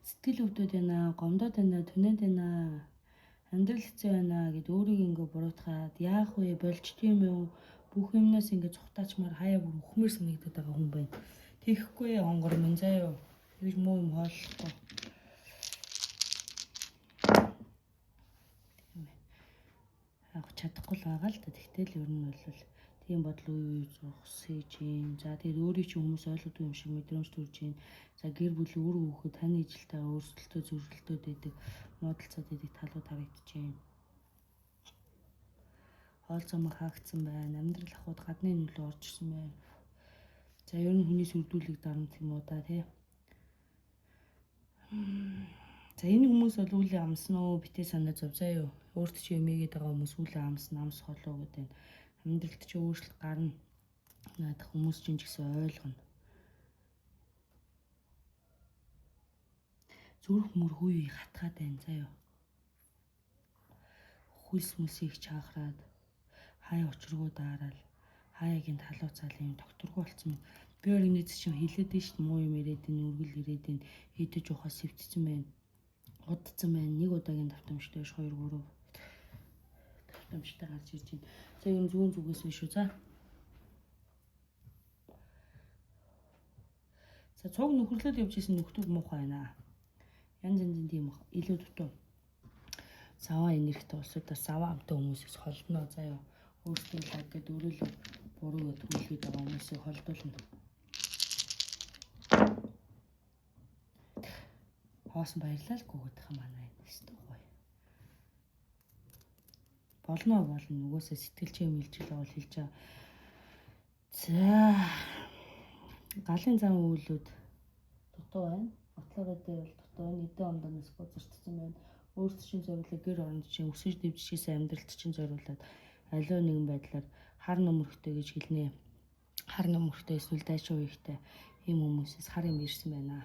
Сэтгэл өвдөд байна, гомдоод байна, түнэд байна, амьдрал хэцүү байна гэд өөрийг ингээд буруутгаад яах вэ болчтой юм уу? Бүх юмнаас ингээд цухтаачмаар хаяа бүр өхмөр санагдаад байгаа хүн байна. Тэхгүй хонгор минь заяа. Тэгж муу юм хооллохгүй. Авах чадахгүй л байгаа л да. Тэгтэл ер нь бол тийм бодол үе зогсож гин. За тэгээд өөрийн чинь хүмүүс ойлгодог юм шиг мэдрэмж төрж гин. За гэр бүл өөр хүүхэд таны ижилтэй өөрсдөлтөө зөрөлтөд байдаг, муудалцаад байдаг талууд харагдаж байна. Хоол зам хаагдсан байна. Амьдрал ахуйд гадны нөлөө орж ирсэн байна. За ер нь хүний сүрдүүлэг дарамт юм уу да тий. За энэ хүмүүс бол үлээ амсан уу битээ санаа зов заяа юу. Өөрт чи юмгээд байгаа хүмүүс үлээ амсан амс холоо гэдэг. Амьдралд чи өөрчлөлт гарна. Надад хүмүүс чинь ч гэсэн ойлгоно. Зүрх мөрхүй хатгаад байна заяа. Хөлс мөсийг чаахраад хаяа очрогоо даарал хаяагийн талуу цаалын докторгүй болсон юм. Би өөр нэг чинь хилээд нь шүү дээ муу юм ирээд энэ үргэл ирээд энэ идэж ухаа сэвтцсэн байна. Удцсан байна. Нэг удаагийн давтамжтай биш 2 3 давтамжтай гарч ирж байна. За юм зүүн зүгээс биш үү за. За цуг нөхөрлөд явж исэн нөхдүүд муухай байна. Янз янзын тийм илүү дутуу. Саваа энергитэй улсуудаас саваа амтай хүмүүсээс холдно заяа. Өөртөө лаг гэдэг өөрөөлөө буруу гэд хүлгээд байгаа хүмүүсийг холдуулна. Хоосон баярлал гүгдэх юм байна. Эсвэл гоё. Болно нөгөөсөө сэтгэлч юм илжил бол хэлж байгаа. За галын зам үйлүүд дутуу байна. Батлагаа дээр бол дутуу нэгдэн ондоноос бузартсан байна. Өөрт чинь зориулаад гэр оронд чинь өсөж дэвжчихсэн амьдралд чинь зориулаад аливаа нэгэн байдлаар хар нөмөрхтэй гэж хэлнэ. Хар нөмөрхтэй эсвэл дайчин үеийнхтэй ийм хүмүүсээс хар юм ирсэн байна.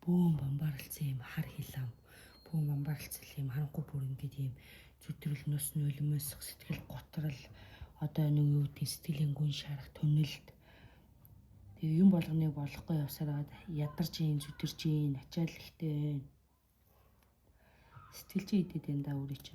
Бүүн бамбаралцсан юм хар хилам. Бүүн бамбаралцсан юм харанхуй бүр ингээд юм зүтгэл нус нулимос сэтгэл готрал одоо нэг юу гэдэг сэтгэлийн гүн шарах түнэлт. Тэгээ юм болгоныг болохгүй явсараад ядарч ийн зүтэрч ийн ачаал ихтэй. Сэтгэлч идэд энэ да өөрөө ч.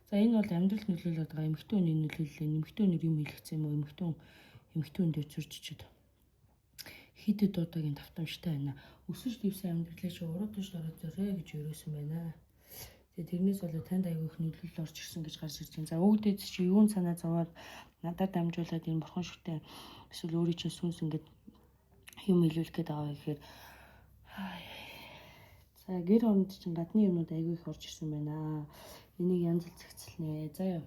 За энэ бол амьдрал нөлөөлөд байгаа эмэгтэй хүний нөлөөлөл, эмэгтэй өнөр юм хэлэгцсэн юм уу, эмэгтэй хүн дээр зурчичод хэд удаагийн давтамжтай байна. Өсөж дэвсэн амьдралаа чи уруу туш ороод зөрөө гэж өрөөсөн байна. Тэгээ тэрнээс болоо танд аягүй их нөлөөлөл орж ирсэн гэж гарч ирж байна. За өвгдөд чи юун санаа зовоод надад дамжуулаад энэ бурхан шүтээ эсвэл өөрийн чинь сүнс ингээд юм илүүлэх гээд байгаа гэхээр за За гэр оронд чинь гадны юмнууд айгүй их орж ирсэн байна. Энийг янз бүр зэгцэлнэ. За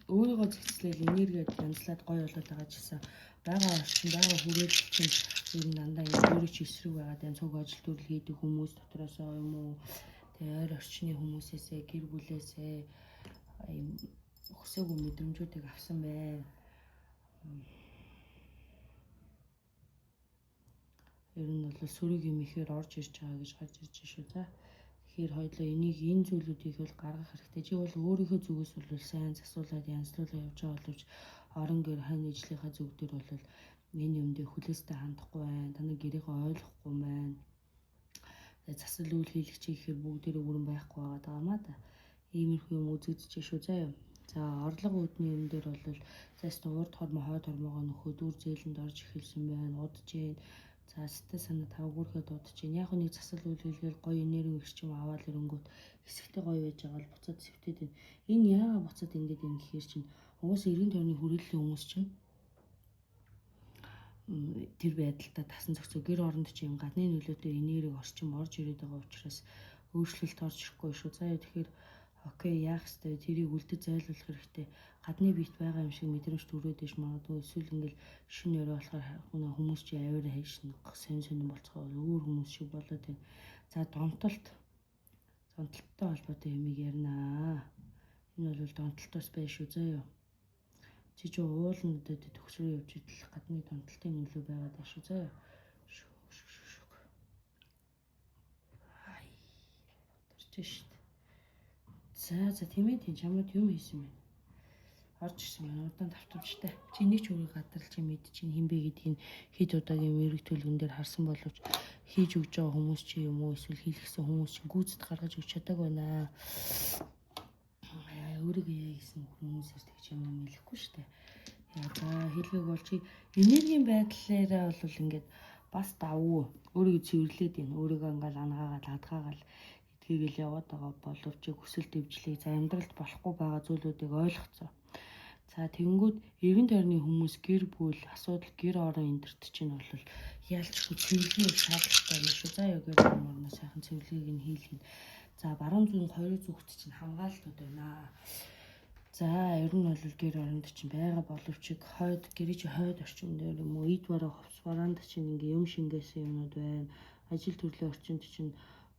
өөрийгөө зэгцлээл энерgiэд янзлаад гоё болоод байгаа ч гэсэн байгаа орчин байгаа хүрээлэл чинь ер нь дандаа өөрөө ч эсрэг байгаад энэ цуг ажил төрөл хийдэг хүмүүс дотроосоо юм уу тэгээ ойр орчны хүмүүсээсээ гэр бүлээсээ юм өсөөгүй мэдрэмжүүдийг авсан байна. Ер нь бол сүрэг юм ихээр орж ирж байгаа гэж гарч ирж шүү. За тэгэхээр хоёлоо энэ зүйлүүдийг бол гаргах хэрэгтэй. Чи бол өөрийнхөө зүгээс бол сайн засуулаад янзлуулаад явж байгаа боловч орон гэр хань ижлийнхаа зүг дээр бол энэ юм дээр хүлээстэй хандахгүй байна. Танай гэрээгээ ойлгохгүй байна. Засал үйл хийлгч ихээр бүгдээрээ бүрэн байхгүй байгаа маа да. Иймэрхүү юм үзэгдэж шүү заяа. За орлого үүдний юм дээр бол заст урд хормоо хойд хормоогоо нөхөд үр зээлэнд орж эхэлсэн байна. Удаж जैन. За сэтгэл санаа тавгуурхад удаж जैन. Яг нэг засал үйл хийлгээл гоё энерги ирчим аваад ирэнгүүт хэсэгтэй гоё байж байгаа л буцаад сэвтээд байна. Энэ яагаад буцаад ингэж юм гэхээр чинь угсаа 90 тонны хүрээллийн хүмүүс чинь тэр байдалтай тасан зохицоо гэр оронд чи юм гадны нөлөөтэй энерги орчим орж ирээд байгаа учраас өөрчлөлт орж ирэхгүй шүү. Заяа тэгэхээр окей яах вэ? Тэрийг үлдэж зайлуулах хэрэгтэй. Гадны биет байгаа юм шиг мэдрэмж төрөөд иж магадгүй эсвэл ингээл шин өрөө болохоор хүмүүс чи авир хайшин сонь болцгоо өөр хүмүүс шиг болоод байна. За донтолттой холбоотой юмыг ярина. Энэ бол донтолтоос байж шүү заяа. Чи ч уулын өдөөд төгсрөө явж идэл гадны донтолтын нөлөө байгаад байна шүү заяа. Ай. Тарч шít. За тийм ээ тийм чамд юм хийсэн байна. Орж ирсэн байна. Удаан давтамжтай. Чи нэг ч өөрийг гадарлаж мэд чинь хинбэ гэдгийг хэд удаагийн мэрэг төлгөн дээр харсан боловч хийж өгж байгаа хүмүүс чи юм уу эсвэл хийлгсэн хүмүүс чи гүйцэд гаргаж өгч чадаагүй байна. Өөрийгөө яа гэсэн хүмүүсээр тэгж юм хэлэхгүй шүү дээ. Яа хэлбэг бол чи энергийн байдлаараа бол ингээд бас давуу өөрийгөө цэвэрлээд байна. Өөрийгөө ингээд ангаагаад адгаагаад идгээгээл яваад байгаа боловч хүсэл дэвжлийг за амьдралд болохгүй байгаа зүйлүүдийг ойлгоцоо. За тэгэнгүүт эргэн тойрны хүмүүс гэр бүл асуудал гэр орон эндэрт чинь бол яалчгүй цэвэрлэх шаардлагатай юм шүү. За яг гэр орноо сайхан цэвэрлэгийг нь хийлгэн. За баруун зүүн хоёр зүгт чинь хамгаалтууд байна. За ер нь бол гэр оронд чинь байгаа боловч хойд гэрэж хойд орчин дээр юм уу эд бараа ховс бараанд чинь ингээ юм шингээсэн юмнууд байна. Ажил төрлийн орчинд чинь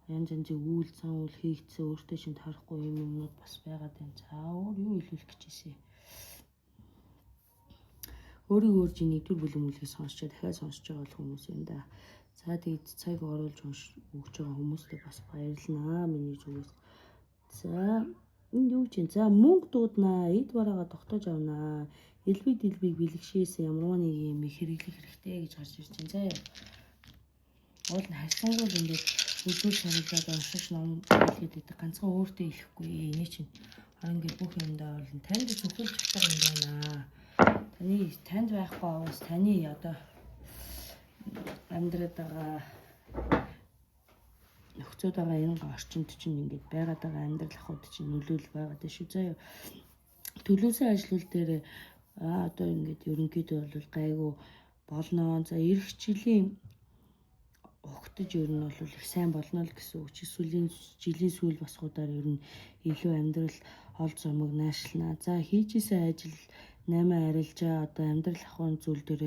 янз янзын үйл зан үйл хийгдсэн өөртөө чинь тарахгүй юмнууд бас байгаад байна. За өөр юу хэлүүлэх гэжсэн. Өөрийгөө чи нэгдүгээр бүлэм үлгээс сонсчоо дахиад сонсож байгаа хүмүүс юм да. За тэгээд цаг оруулж өгч байгаа хүмүүстээ бас баярлалаа миний зүгээс. За энд юу чинь за мөнгө дууднаа, эд бараагаа тогтоож авнаа. Элбэг бэлгшээс ямар нэг юм их хэрэглэх хэрэгтэй гэж гарч ирж байна. Заяа. Уул нь харьцангуй ингээд өдөр шаргалаад уншиж ном хэлгээд байдаг. Ганцхан өөртөө ихгүй. Эний чинь ингээд бүх юмдаа бол танд зөвхөлж чадах юм байна. Танд байхгүй аваас таны одоо амьдраад байгаа нөхцөд байгаа энэ орчинд чинь ингээд байгаад байгаа амьдрал ахуйд чинь нөлөөлөл байгаад шүү заяа. Төлөөсөн ажлууд дээр одоо ингээд ерөнхийдөө бол гайгүй болно. За эх жилийн огтж ер нь бол их сайн болно л гэсэн үг. Жилийн сүүл басгуудаар ер нь илүү амьдрал ол зомог наашлнаа. За хийжсэн ажил 8 арилжаа одоо амьдрал ахуйн зүйл дээр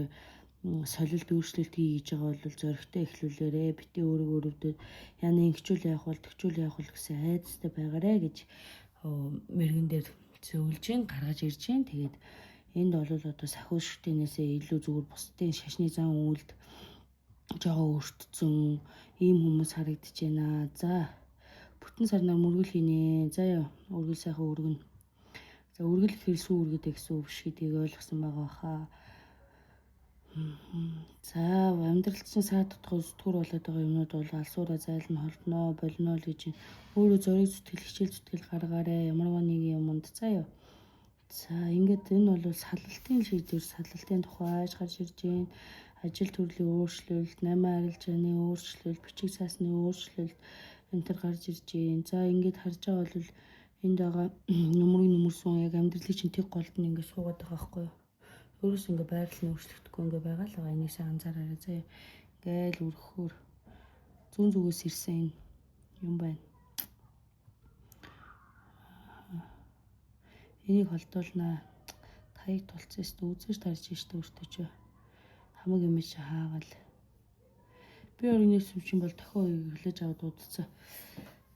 солилт өөрчлөлт хийж байгаа бол зоригтой эхлүүлээрэ бити өөрөвдөд яна ингэчүүл явах бол төгчүүл явах бол гэсэн айдастай байгаарэ гэж мэрэгэн дээр зөвлөж гин гаргаж ирж гин. Тэгээд энд бол одоо сахиу шүтэнээсээ илүү зүгээр бусдын шашны зан үйлд жоо өөртцөн ийм хүмүүс харагдаж байна. За бүтэн сарнаар мөргөл хийнэ. За өргөл сайхан өргөн. За өргөл гэхэр сүү өргөдэй гэсэн үг биш гэдгийг ойлгосон байгаа хаа. За амьдралд чинь саад тутах зүтгэр болоод байгаа юмнууд бол алсуураа зайлна холдноо болно л гэж өөрөө зориг зүтгэл хичээл зүтгэл гаргаарэ ямар нэг юмд заяа. За ингээд энэ бол саллалтын шийдвэр саллалтын тухайж гарч ирж байна. Ажил төрлийн өөрчлөлт, 8 арилжааны өөрчлөлт, бичиг цаасны өөрчлөлт энэ төр гарч ирж байна. За ингээд харж байгаа бол энд байгаа нөмөрсөн яг амьдралын чинь тэг голд нь ингээд суугаад байгаа байхгүй юу? Өөрөөс ингээд байрлал нь өөрчлөгдөхгүй ингээд байгаа л байгаа. Энийг сайн анзаараарай заяа. Ингээл өрхөөр зүүн зүгээс ирсэн юм байна. Энийг холдуулнаа. Таяг тулцсан шүү дээ. Үзэж тарж штэ өөртөө ч. Хамаг юм чи хаагаал. Би орны сүмчин бол дахин өглөөж аваад удацсан.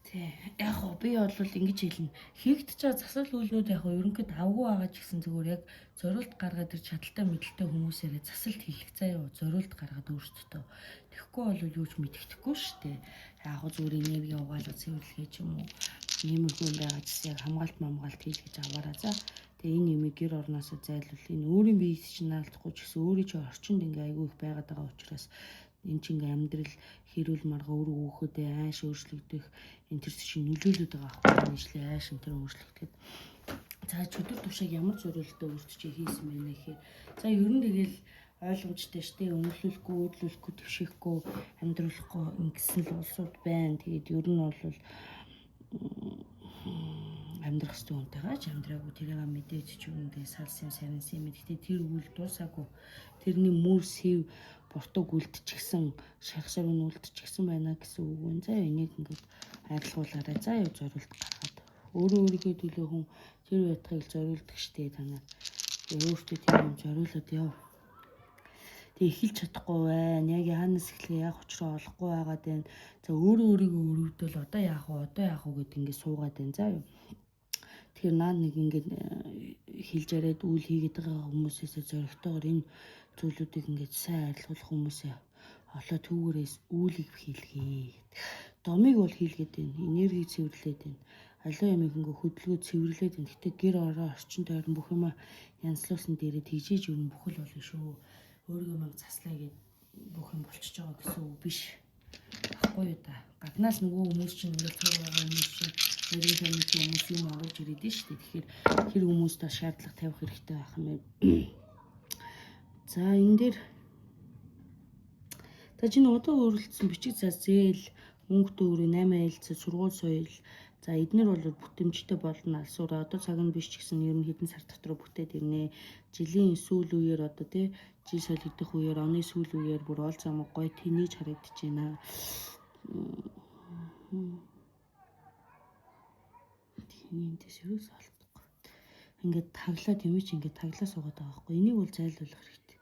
Тий. Яг гоо би бол ингэж хэлнэ. Хийгдэж байгаа засал үйлнүүд яг ерөнхийд авгүй байгаа ч гэсэн зүгээр яг зориулт гаргаад ир чадaltaй мэдлэлтэй хүмүүсээрээ засалт хийх заяа. Зориулт гаргаад өөртөө. Тэгэхгүй бол юу ч мэддэхгүй шүү дээ. Яг гоо зүгээр энерги угаалга цэвэрлэгээ ч юм уу. Иймэрхүү юм байгаа ч яг хамгаалт хийж гэж аваараа за. Тэгээ энэ юм гэр орноосоо зайлуул. Энэ өөрийн биеийг чинь наалдахгүй ч гэсэн өөрийн чинь орчинд ингээ айгүй их байгаад байгаа учраас энэ чинь ингээ амьдрал хэрүүл марга өөрөө хөөхөдөө ааш өөрчлөгдөх энэ төр чинь нөлөөлөд байгаа аахгүй нэжлээ ааш энэ төр өөрчлөгдөд. За чөдөр тушааг ямар зориулалтаа өөрчилж хийсэн байна гэхээр за ер нь тэгэл ойлгомжтой штэ өнөглөлгүй өөдлөхгүй твшихгүй амьдруулахгүй ингэсэн л улсууд байна. Тэгээд ер нь бол амьдрах хэвээр үнтэйгаа ч амьдраагүй тэрийг мэдээж ч үүндээ салсан сарнсан юм. Гэхдээ тэр үйл дуусаагүй. Тэрний мөр сэв бортог үлдчихсэн, шархшар нь үлдчихсэн байна гэсэн үг вэ. За энийг ингээд арилгуулаарай. За яа зориулт гаргаад. Өөрийнхөө төлөө хүн тэр байтгыг зориулдаг штэ танаа. Өөртөө тийм юм зориулаад яв. Тэг эхэлж чадахгүй байна. Яг яанаас эхлэе яг учраа олохгүй байгаад байна. За өөрийгөө өрөвдөл одоо яах вэ гэд ингээд суугаад байна. За юу. Тэгэхээр наа нэг ингээд хэлж яриад үйл хийгээд байгаа хүмүүсээс зоригтойгоор энэ зүйлүүдийг ингээд сайн арилгуулах хүмүүсээ олоо түүгээрээс үүлийг хийлгээ. Домыг бол хийлгээд байна. Энерги цэвэрлээд байна. Аливаа ямиг ингээд хөдөлгөөн цэвэрлээд байна. Гэтэ гэр ороо орчин тойрон бүх юм янзлуулсан дээрээ тийжээж өрн бүхэл болно шүү. Өөрийгөө мэг заслаа гэд бүх юм болчихж байгаа гэсэн үг биш. Баггүй юу та. Гаднаас нөгөө хүмүүс чинь ингээд цог байгаа хүмүүс чинь өөрийн family хүмүүс юм оруулж ирээд нь шүү дээ. Тэгэхээр тэр хүмүүст шаардлага тавих хэрэгтэй байх юм байна. За энэ дээр та чинь одоо өөрлөлдсөн бичиг заа зээл мөнгө төгрөг 8 айлцаа сургууль соёл за эднэр бол бүтэмжтэй болно алсуура одоо цаг нь биш ч гэсэн ер нь хэдэн сар дотор бүтээд ирнэ. Жилийн сүүл үеэр одоо тий жил солигдох үеэр оны сүүл үеэр бүр ол замаг гой тэнийж харагдаж байна. Тэнийдээс юу салдахгүй. Ингээд таглаад юм чи ингээд таглаа суугаад байгаа байхгүй. Энийг бол зайлуулах хэрэгтэй.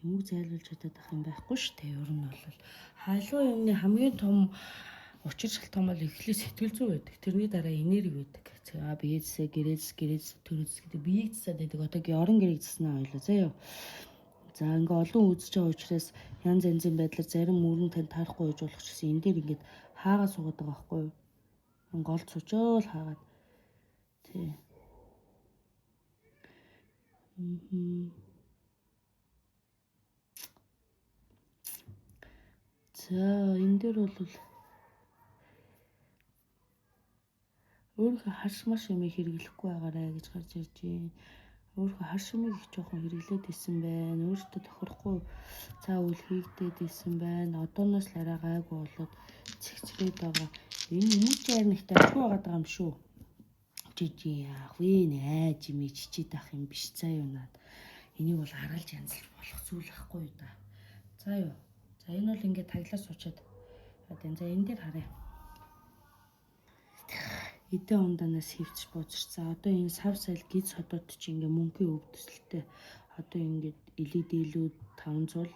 Юмг зайлуулж чадаад ах юм байхгүй шүү дээ. Ер нь бол халуун юмны хамгийн том учир шалтгаан бол эхлээ сэтгэл зүй байдаг. Тэрний дараа энерги байдаг. За биеэсээ гэрээс төрөөс гэдэг биеийг засаад байдаг. Одоо орон гэрээг заснаа ойлоо заяа. За ингээ олон үзэж байгаа учраас янз янзын байдлаар зарим мөрөн тань таарахгүй байж болох ч гэсэн энэ дээр ингээд хаагаа суугаад байгаа байхгүй юу? Голд сучаал хаагаад. Тий. За энэ дээр бол өөрийнхөө харшмаш юм хэрэглэхгүй байгаарэ гэж гарч ирж байна. Өөрийнхөө харшмыг их жоохон хэрэглээд исэн байна. Өөртөө тохирохгүй цаа үйл хийгдээд исэн байна. Одооноос л арай гайгүй болоод цэгцрээд байгаа. Энэ хүмүүсээр нэгтэй ачуу байгаа юм шүү. Жижиг яах вэ? Найж юм чичээд ах юм биш цаа юу наад. Энийг бол харгалж янзлах болох зүйл ахгүй юу да. За юу. За энэ бол ингээд таглаа суучаад. За энэ дээр харъя. Эдэн ундаанаас хөвчих бозрцсан. Одоо энэ сав сайл гиз хотод чи ингээ мөнгөний өв төсөлтэй. Одоо ингээд элэг дийлүүд 500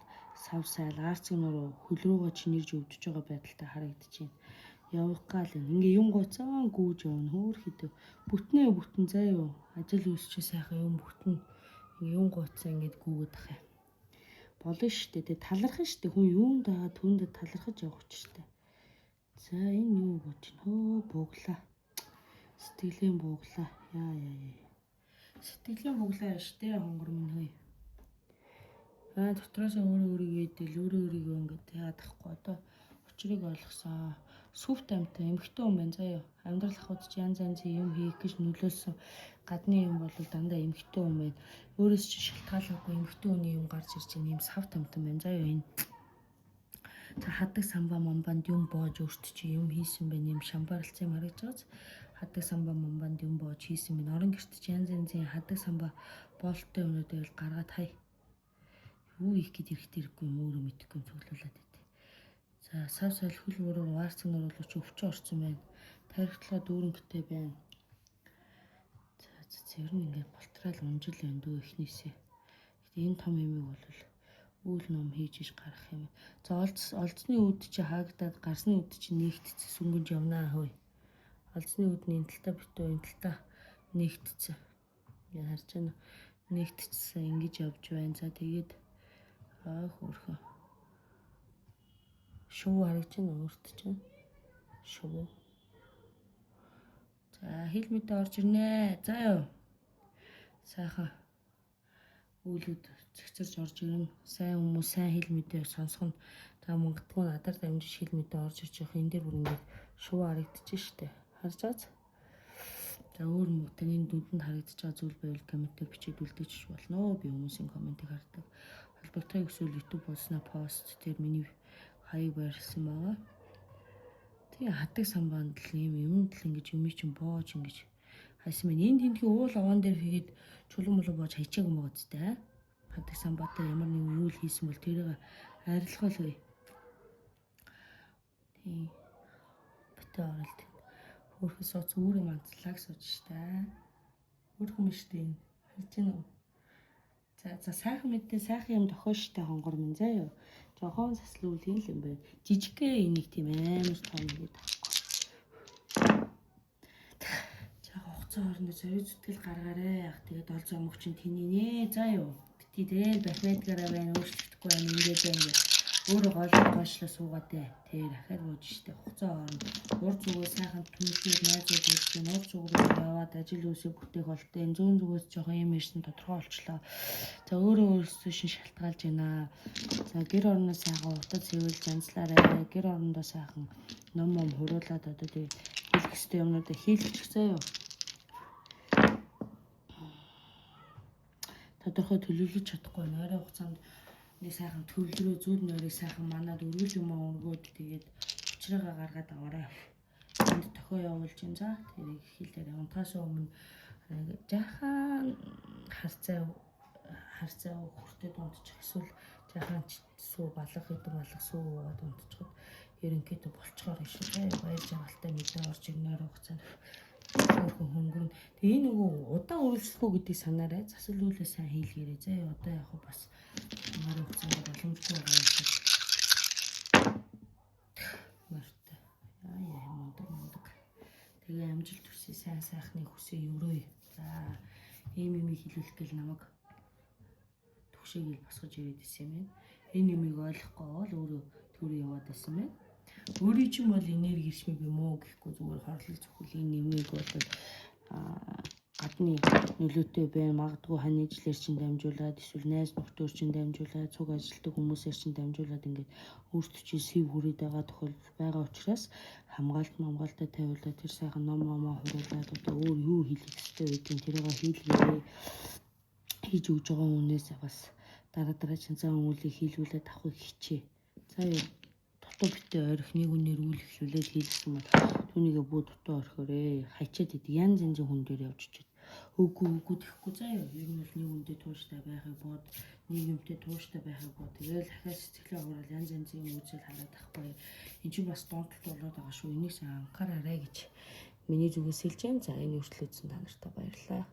сав сайл арцгийн нуруу хөл рүүгээ чинэрж өвдөж байгаа байдалтай харагдаж байна. Явах гал ингээ юм гоцаан гүүж явна хөөхөдөө. Бүтэн заа юу. Ажил үйлсчээ сайхан юм бүтэн. Юм гоцаа ингээд гүүгээд ах юм. Болно шүү дээ. Талархна шүү дээ. Хүн юунд байгаа түүндээ талархаж явах ч шүү дээ. За энэ юу гэж нөө буглаа. Сэтгэлийн буглаа. Яа. Сэтгэлийн буглаа шүү дээ хонгор минь хөөе. Дотроос өөрийгөө идэл өөрийгөө ингээд яадахгүй одоо учрыг ойлгосон. Сүвт амьтаа эмхтэн хүн байна заяа. Амьдрал ахуйд ч янз янзын юм хийх гэж нөлөөсөн гадны юм бол дандаа эмхтэн хүн байна. Өөрөөс чи шалтгаалаагүй эмхтэн хүний юм гарч ирж байгаа юм савт амтан байна заяа энэ. За хадаг самбаа мамбанд юм боож өөрт чи юм хийсэн байна юм шамбаралцсан юм харагдаж байгааз. Хадаг самбаа мамбанд юм боож хийсэн байна. Орон гэрт чи янз янзын хадаг самбаа боолттой юмнуудыг гаргаад хай. Юу их гээд ирэхтэй ирэхгүй юм өөрөө мэдэхгүй цуглуулад өгдөө. За сав салхил өөрөө ваарцсан нар бол өвчөө орсон байна. Тархитлага дүүрэнхтэй байна. За ер нь ингээд болтраал унжил байна дөө ихнээсээ. Гэтэ энэ том юмыг бол үйл ном хийж иж гарах юм. За олзны үд чи хаагдаад гарсны үд чи нэгтцсэн сүнгэнж явнаа хөөе. Олзны үдний энэ талтаа битүү энэ талтаа нэгтцсэн. Яа харж байна. Нэгтцсэн ингэж явж байна. За тэгээд хөөрхөн. Шуу харагч нь өөрт чинь. Шуу. За хил мэдээ орж ирнэ. За ёо. Сайхан үйлүүд цэгцэрж орж ирнэ. Сайн хүмүүс сайн хил мэдээ сонсох нь. За мөнгөдгөө надаар дамжиж хил мэдээ орж ирж явах энэ дээр бүр ингээд шуу харагдчих штэ. Харж байгаа. За өөр таны дүндэнд харагдаж байгаа зүйл байвал комментээр бичиж үлдээчих болно. Би хүмүүсийн комментиг хардаг. Холбогдохыг эсвэл YouTube болсноо пост дээр миний хаяг байрлсан байгаа. Тэгээ хатаг самбаанд л юм л ингэж юм чинь боож ингэж хайсан байна. Энд тентгийн уул овоон дээр хийгээд чулуун молоо боож хайчаагүй байгаа зүтэй. Хатаг самбаатай ямар нэгэн үйл хийсэн бол тэрийг арилгахол. Тийм. Битээ оролт. Хөрхөс сууц өөрөө манцлаг сууж штэ. Хөрхөн штэ энэ. Харж байна уу? За сайхан мэдээ сайхан юм тохиож штэ хонгор минь заа юу. Жохон саслуул юм байна. Жижигхэн энийг тийм амар том гэдэг таахгүй. За хугацаа хоорондоо зориг зүтгэл гаргаарэ. Яг тэгээд ол зомог чинь тэний нэ. За юу. Бити дээр бахмедгаараа байна. Өөрчлөгдөхгүй байна. Ингээд байна. Өөрөө гоошлоо суугаад тэр ахаар бууж штэ. Хугацаа хооронд урд зүгөө сайхан түншлээд найзууд үзсэн. Урд зүгөө яваад ажил үсээ бүтээх болтой. Энэ зүүн зүгөөс жоохон юм ирсэн тодорхой болчлоо. За өөрөөсөө шин шалтгаалж байна. За гэр орноо сайхан утад цэвэрлж анзлаарай. Гэр орондоо сайхан ном хуруулад одоо тийм хийх ёстой юмнуудаа хийлгэх заяа. Тодорхой төлөвлөж чадахгүй нойрын хугацаанд нэг сайхан төвлөрөө зүуд нойрыг сайхан манад өргөл юм өнгөөд тэгээд учраагаа гаргаад аваарай. Энд тохио явуулж юм за тэрийг хэлээр унтахаас өмнө жаахан харцаа хүртээд унтчих эсвэл жаахан сүү балах хэдэн балах сүү уугаад унтчиход ерөнхийдөө болцохоор юм шиг баяр жаргалтай мэдээ орж ирнээр хугацаанд өөрхөн хөнгөрн. Тэгээ энэ нөгөө удаан үргэлжлэхгүй гэдгийг санаарай. Засал үйлээ сайн хийлгээрэй заа. Одоо яг бас нойрын хугацаанд боломжтой байгаа юм шиг. Мөртэй. Яа мундаг. Тэгээ амжилт хүсье сайн сайхныг хүсье өрөөе. За ийм хэлүүлэх гэл намайг төгшөөгийг босгож ирээд исэн юм байна. Энэ юмыг ойлгохгүй бол өөрөө төрөө яваад байсан байна. Өөрийн чинь бол энерги иршмэг юм уу гэхгүй зүгээр хорлол зөвхөл энэ нэмийг бол гадны нөлөөтэй байна. Магадгүй ханижлэр чинь дамжуулаад эсвэл найз нөхдөр чинь дамжуулаад цуг ажилтдаг хүмүүсээр чинь дамжуулаад ингээд өөртөө чинь сэв хүрээд байгаа тохиолдол байгаа учраас хамгаалалтаа тавиулаад тэр сайхан ном хуруулаад одоо өөр юу хийх ёстой гэдгийг тэрийг хийлгээрэй. Хийж өгж байгаа хүнээс бас дараа чинзан үүлийг хийлгүүлээд авахыг хичээ. За юу дутуу битээ орих нэг үнээр үйл эхлүүлээд хийлгсэн бол түүнийгээ бүү дутуу орхиорээ. Хачаад идэг янз янзын хүн дээр явж чиж. Үгүй тэхгүй заа юу. Ер нь бол нэг үндэ тууштай байхыг бод, нийгэмтэй тууштай байхыг бод. Тэгээл дахиад сэтгэлээ хураал янз янзын үзэл хараад ахгүй. Энд чинь бас донтолт болоод байгаа шүү. Энийг сайн анхаараарай гэж миний зүгээс хэлж байна. За энэ өршлөөдсөн та нартай баярлалаа.